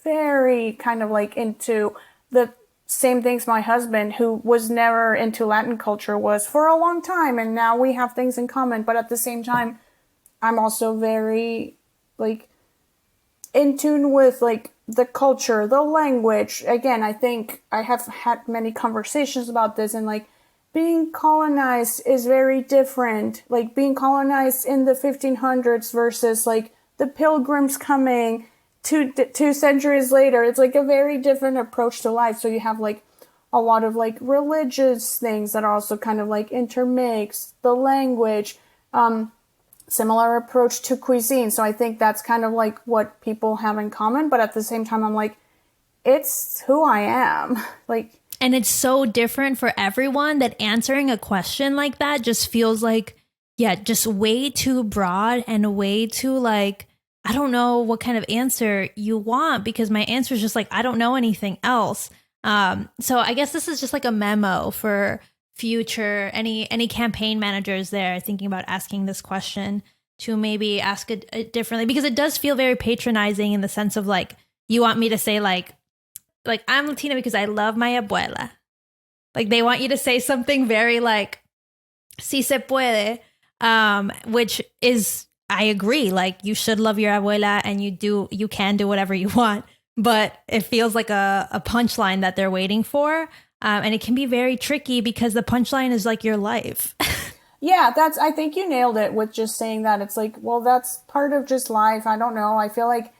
very kind of like into the same things my husband, who was never into Latin culture, was for a long time. And now we have things in common. But at the same time, I'm also very like in tune with like the culture, the language. Again, I think I have had many conversations about this, and like being colonized is very different. Like being colonized in the 1500s versus like the pilgrims coming two centuries later. It's like a very different approach to life. So you have like a lot of like religious things that are also kind of like intermixed, the language, similar approach to cuisine. So I think that's kind of like what people have in common. But at the same time, I'm like, it's who I am. Like, and it's so different for everyone that answering a question like that just feels like, yeah, just way too broad and way too like, I don't know what kind of answer you want, because my answer is just like, I don't know anything else. So I guess this is just like a memo for future, any campaign managers there thinking about asking this question, to maybe ask it differently, because it does feel very patronizing in the sense of like, you want me to say like I'm Latina because I love my abuela. Like they want you to say something very like, si se puede, which is, I agree. Like you should love your abuela, and you can do whatever you want, but it feels like a punchline that they're waiting for. And it can be very tricky because the punchline is like your life. yeah, I think you nailed it with just saying that. It's like, well, that's part of just life. I don't know. I feel like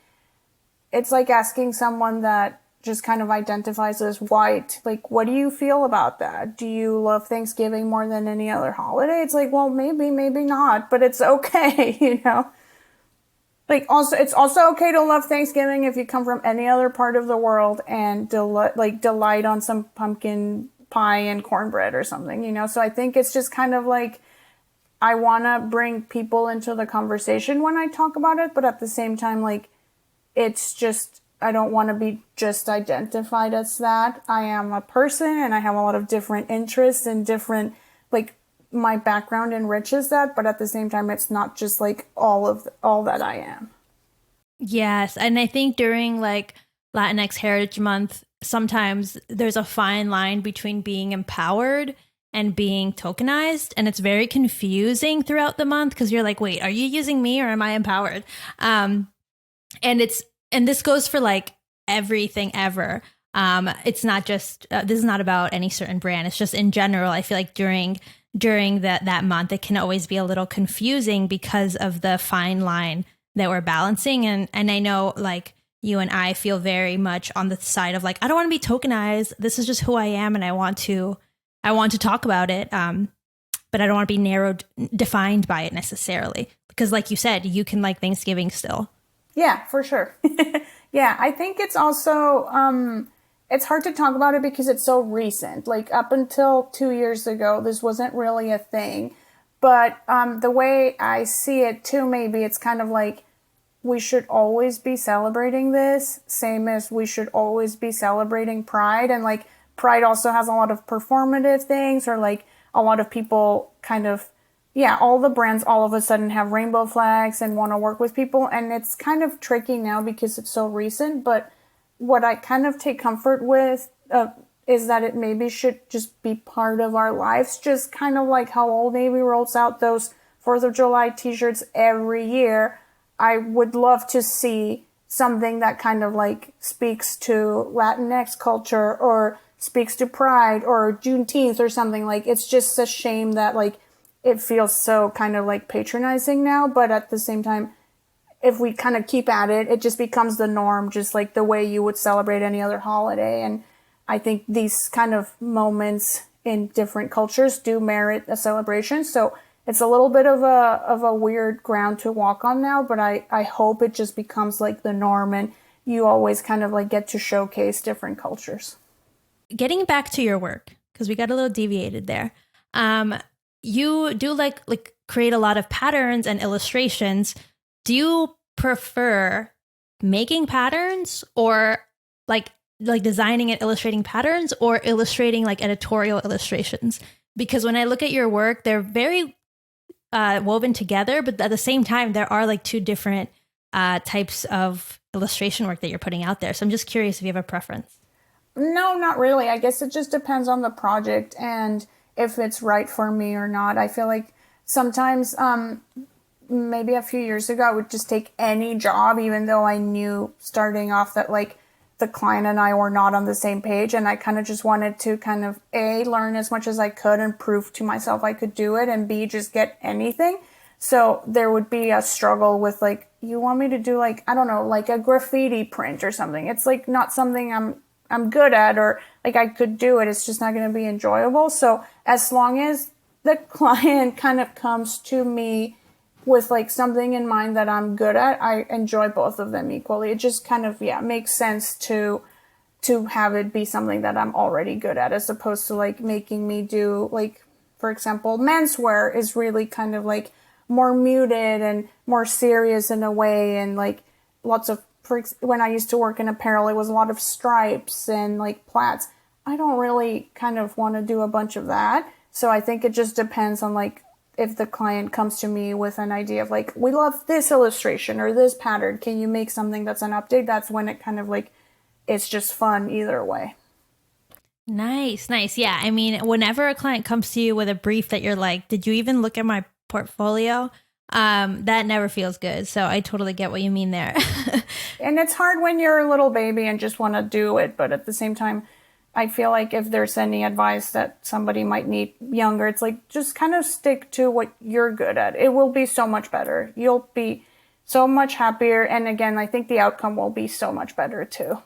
it's like asking someone that just kind of identifies as white, like, what do you feel about that? Do you love Thanksgiving more than any other holiday? It's like, well, maybe not, but it's okay, you know? Like, also, it's also okay to love Thanksgiving if you come from any other part of the world and delight on some pumpkin pie and cornbread or something, you know? So I think it's just kind of like, I want to bring people into the conversation when I talk about it, but at the same time, like, it's just, I don't want to be just identified as that. I am a person, and I have a lot of different interests and different, like, my background enriches that, but at the same time, it's not just like all that I am. Yes. And I think during like Latinx Heritage Month, sometimes there's a fine line between being empowered and being tokenized. And it's very confusing throughout the month because you're like, wait, are you using me or am I empowered? And this goes for like everything ever. It's not just, this is not about any certain brand. It's just in general. I feel like during that month, it can always be a little confusing because of the fine line that we're balancing. And I know like you and I feel very much on the side of like, I don't want to be tokenized. This is just who I am. And I want to talk about it. But I don't want to be defined by it necessarily. Because like you said, you can like Thanksgiving still. Yeah, for sure. Yeah, I think it's also, it's hard to talk about it because it's so recent. Like up until 2 years ago, this wasn't really a thing. But the way I see it too, maybe it's kind of like we should always be celebrating this, same as we should always be celebrating Pride. And like Pride also has a lot of performative things, or like a lot of people kind of, yeah, all the brands all of a sudden have rainbow flags and want to work with people. And it's kind of tricky now because it's so recent. But what I kind of take comfort with is that it maybe should just be part of our lives, just kind of like how Old Navy rolls out those 4th of July t-shirts every year. I would love to see something that kind of like speaks to Latinx culture or speaks to Pride or Juneteenth or something. Like, it's just a shame that like it feels so kind of like patronizing now, but at the same time, if we kind of keep at it, it just becomes the norm, just like the way you would celebrate any other holiday. And I think these kind of moments in different cultures do merit a celebration. So it's a little bit of a weird ground to walk on now, but I hope it just becomes like the norm and you always kind of like get to showcase different cultures. Getting back to your work, because we got a little deviated there. You do like create a lot of patterns and illustrations. Do you prefer making patterns or like designing and illustrating patterns, or illustrating like editorial illustrations? Because when I look at your work, they're very woven together, but at the same time, there are like two different types of illustration work that you're putting out there. So I'm just curious if you have a preference. No, not really. I guess it just depends on the project and if it's right for me or not. I feel like sometimes, maybe a few years ago, I would just take any job, even though I knew starting off that like the client and I were not on the same page. And I kind of just wanted to kind of A, learn as much as I could and prove to myself I could do it, and B, just get anything. So there would be a struggle with like, you want me to do like, I don't know, like a graffiti print or something. It's like not something I'm good at, or like I could do it. It's just not going to be enjoyable. So as long as the client kind of comes to me with like something in mind that I'm good at, I enjoy both of them equally. It just kind of, yeah, makes sense to have it be something that I'm already good at, as opposed to like making me do like, for example, menswear is really kind of like more muted and more serious in a way. And like lots of, when I used to work in apparel, it was a lot of stripes and like plaits. I don't really kind of want to do a bunch of that. So I think it just depends on like, if the client comes to me with an idea of like, we love this illustration or this pattern, can you make something that's an update? That's when it kind of like, it's just fun either way. Nice. Yeah. I mean, whenever a client comes to you with a brief that you're like, did you even look at my portfolio? That never feels good. So I totally get what you mean there. And it's hard when you're a little baby and just want to do it. But at the same time, I feel like if there's any advice that somebody might need younger, it's like, just kind of stick to what you're good at. It will be so much better. You'll be so much happier. And again, I think the outcome will be so much better too.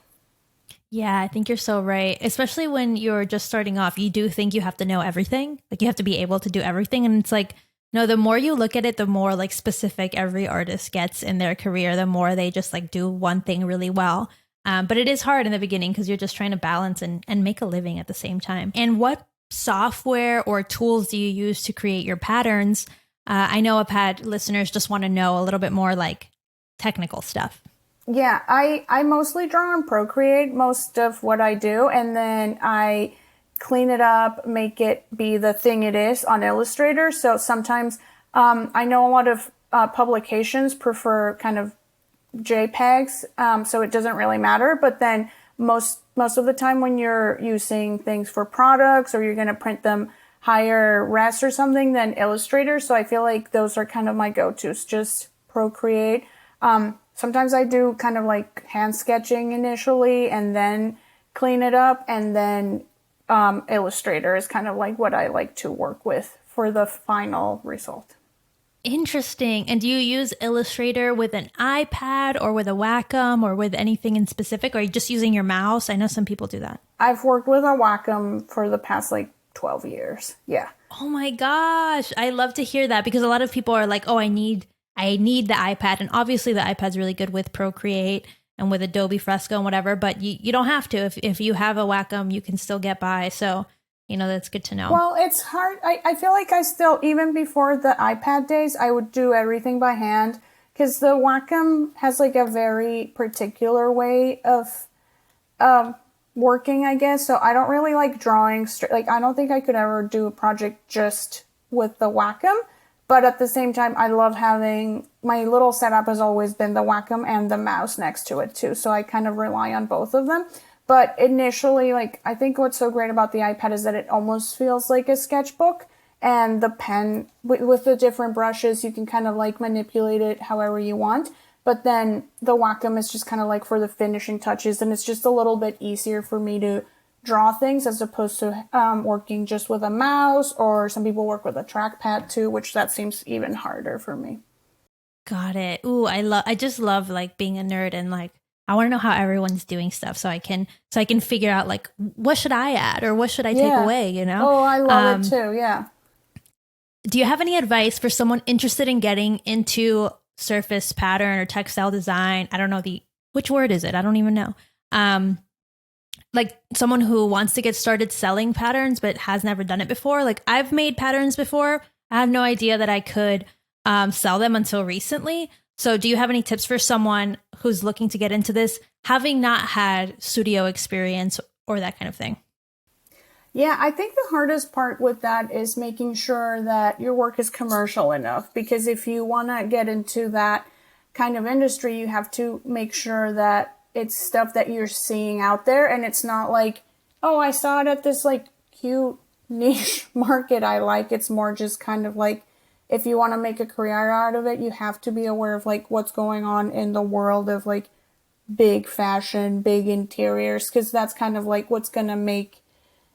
Yeah, I think you're so right. Especially when you're just starting off, you do think you have to know everything. Like you have to be able to do everything. And it's like, no, the more you look at it, the more like specific every artist gets in their career, the more they just like do one thing really well. But it is hard in the beginning because you're just trying to balance and make a living at the same time. And what software or tools do you use to create your patterns? I know I've had listeners just want to know a little bit more like technical stuff. Yeah, I mostly draw on Procreate, most of what I do. And then I clean it up, make it be the thing it is on Illustrator. So sometimes I know a lot of publications prefer kind of JPEGs, so it doesn't really matter. But then most of the time when you're using things for products or you're going to print them higher res or something than Illustrator. So I feel like those are kind of my go-tos, just Procreate. Sometimes I do kind of like hand sketching initially and then clean it up, and then Illustrator is kind of like what I like to work with for the final result. Interesting. And do you use Illustrator with an iPad or with a Wacom or with anything in specific? Or are you just using your mouse? I know some people do that. I've worked with a Wacom for the past like 12 years. Yeah. Oh my gosh. I love to hear that, because a lot of people are like, oh, I need the iPad. And obviously the iPad's really good with Procreate and with Adobe Fresco and whatever, but you don't have to. If you have a Wacom, you can still get by. So, that's good to know. Well, it's hard. I feel like I still, even before the iPad days, I would do everything by hand, because the Wacom has like a very particular way of working, I guess. So I don't really like drawing like, I don't think I could ever do a project just with the Wacom. But at the same time, I love having, my little setup has always been the Wacom and the mouse next to it too. So I kind of rely on both of them. But initially, like, I think what's so great about the iPad is that it almost feels like a sketchbook. And the pen, with the different brushes, you can kind of like manipulate it however you want. But then the Wacom is just kind of like for the finishing touches. And it's just a little bit easier for me to draw things as opposed to working just with a mouse, or some people work with a trackpad too, which that seems even harder for me. Got it. Ooh, I just love like being a nerd, and like I want to know how everyone's doing stuff so I can figure out like what should I add or what should I take away, Oh, I love it too. Yeah. Do you have any advice for someone interested in getting into surface pattern or textile design? I don't know which word is it? I don't even know. Like someone who wants to get started selling patterns but has never done it before. Like I've made patterns before. I had no idea that I could sell them until recently. So do you have any tips for someone who's looking to get into this, having not had studio experience or that kind of thing? Yeah, I think the hardest part with that is making sure that your work is commercial enough, because if you want to get into that kind of industry, you have to make sure that it's stuff that you're seeing out there, and it's not like, oh, I saw it at this like cute niche market I like. It's more just kind of like, if you want to make a career out of it, you have to be aware of like what's going on in the world of like big fashion, big interiors, because that's kind of like what's going to make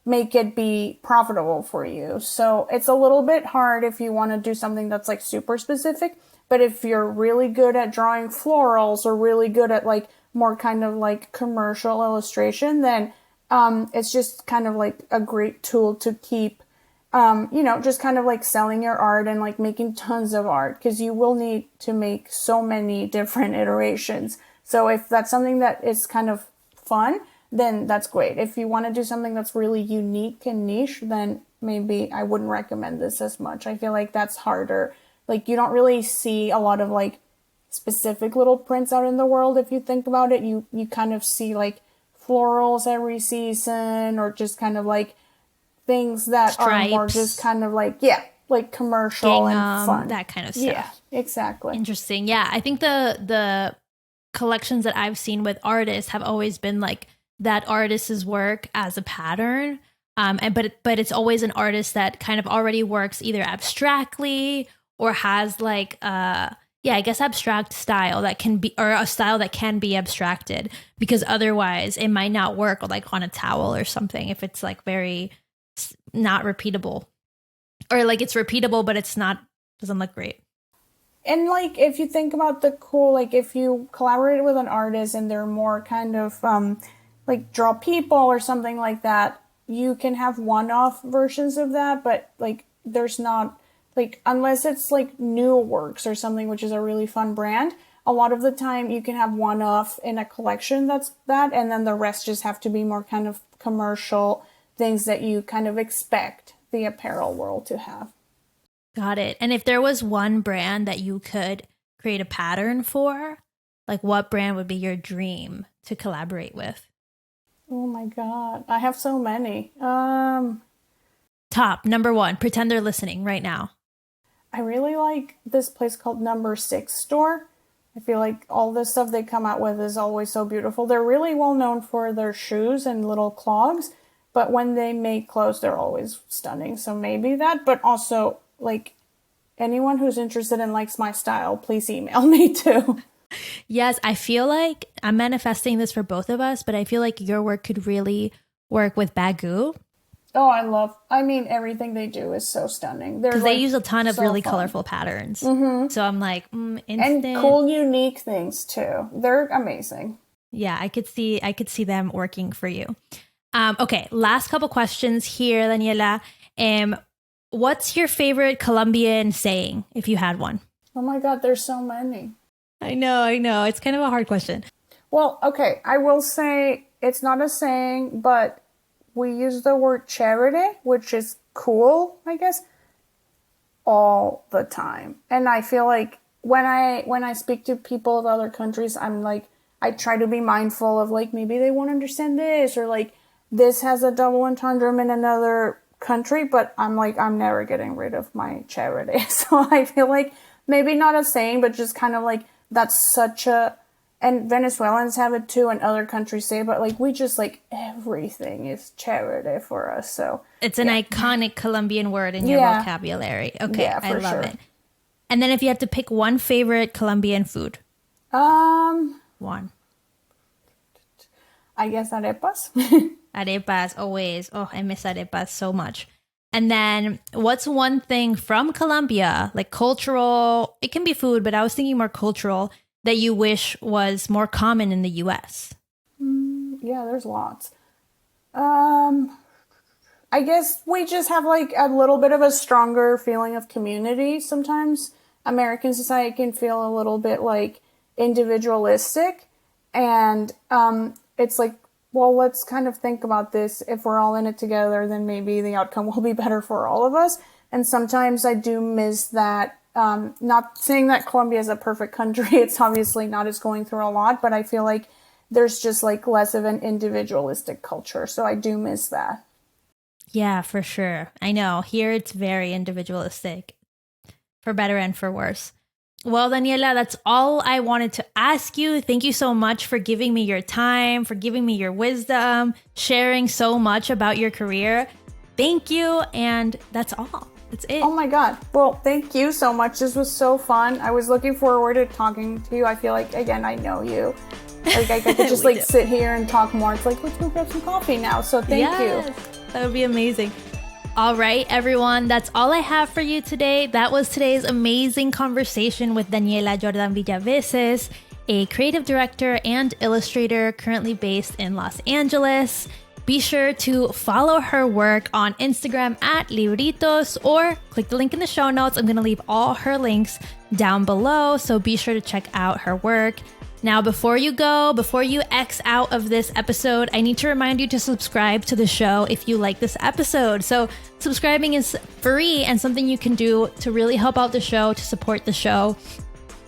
it be profitable for you. So it's a little bit hard if you want to do something that's like super specific, but if you're really good at drawing florals or really good at like more kind of like commercial illustration, then it's just kind of like a great tool to keep, just kind of like selling your art and like making tons of art, because you will need to make so many different iterations. So if that's something that is kind of fun, then that's great. If you want to do something that's really unique and niche, then maybe I wouldn't recommend this as much. I feel like that's harder. Like you don't really see a lot of like specific little prints out in the world. If you think about it, you kind of see like florals every season, or just kind of like things that Stripes, are more just kind of like, like commercial and fun. That kind of stuff. Yeah, exactly. Interesting. Yeah, I think the collections that I've seen with artists have always been like that artist's work as a pattern. But it's always an artist that kind of already works either abstractly or has like I guess abstract style that can be, or a style that can be abstracted, because otherwise it might not work like on a towel or something if it's like very not repeatable, or like it's repeatable but it's not, doesn't look great. And like if you think about the cool, like if you collaborate with an artist and they're more kind of like draw people or something like that, you can have one-off versions of that, but like there's not, like, unless it's like New Works or something, which is a really fun brand, a lot of the time you can have one-off in a collection that's that, and then the rest just have to be more kind of commercial things that you kind of expect the apparel world to have. Got it. And if there was one brand that you could create a pattern for, like what brand would be your dream to collaborate with? Oh my God. I have so many. Top, number one, pretend they're listening right now. I really like this place called Number 6 Store. I feel like all the stuff they come out with is always so beautiful. They're really well known for their shoes and little clogs, but when they make clothes, they're always stunning. So maybe that, but also like anyone who's interested and likes my style, please email me too. Yes, I feel like I'm manifesting this for both of us, but I feel like your work could really work with Bagu. Oh, everything they do is so stunning. Because they use a ton of really colorful patterns. So I'm like, instant. And cool, unique things too. They're amazing. Yeah, I could see them working for you. Okay, last couple questions here, Daniela. What's your favorite Colombian saying, if you had one? Oh my God, there's so many. I know. It's kind of a hard question. Well, okay, I will say it's not a saying, but we use the word charity, which is cool, I guess, all the time. And I feel like when I speak to people of other countries, I'm like, I try to be mindful of like, maybe they won't understand this, or like this has a double entendre in another country, but I'm like, I'm never getting rid of my charity. So I feel like maybe not a saying, but just kind of like, that's such a, and Venezuelans have it too, and other countries say, but like, we just like, everything is charity for us. So it's an iconic Colombian word in your vocabulary. Okay, yeah, I love it. And then if you had to pick one favorite Colombian food. One. I guess arepas. Arepas, always. Oh, I miss arepas so much. And then what's one thing from Colombia, like cultural, it can be food, but I was thinking more cultural, that you wish was more common in the US? Yeah, there's lots. I guess we just have like a little bit of a stronger feeling of community. Sometimes American society can feel a little bit like individualistic, and it's like, well, let's kind of think about this. If we're all in it together, then maybe the outcome will be better for all of us. And sometimes I do miss that. Not saying that Colombia is a perfect country. It's obviously not. It's going through a lot, but I feel like there's just like less of an individualistic culture. So I do miss that. Yeah, for sure. I know. Here it's very individualistic, for better and for worse. Well, Daniela, that's all I wanted to ask you. Thank you so much for giving me your time, for giving me your wisdom, sharing so much about your career. Thank you. And that's all. That's it. Oh my God. Well, thank you so much. This was so fun. I was looking forward to talking to you. I feel like, again, I know you. Like I could just like sit here and talk more. It's like, let's go grab some coffee now. So thank you. That would be amazing. All right, everyone, that's all I have for you today. That was today's amazing conversation with Daniela Jordan-Villaveces, a creative director and illustrator currently based in Los Angeles. Be sure to follow her work on Instagram at Libritos, or click the link in the show notes. I'm going to leave all her links down below, so be sure to check out her work. Now, before you X out of this episode, I need to remind you to subscribe to the show if you like this episode. So subscribing is free and something you can do to really help out the show, to support the show.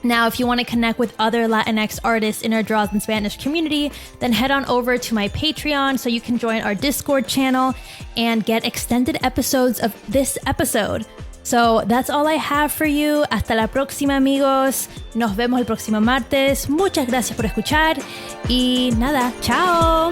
Now, if you want to connect with other Latinx artists in our Draws in Spanish community, then head on over to my Patreon so you can join our Discord channel and get extended episodes of this episode. So that's all I have for you. Hasta la próxima, amigos. Nos vemos el próximo martes. Muchas gracias por escuchar. Y nada, chao.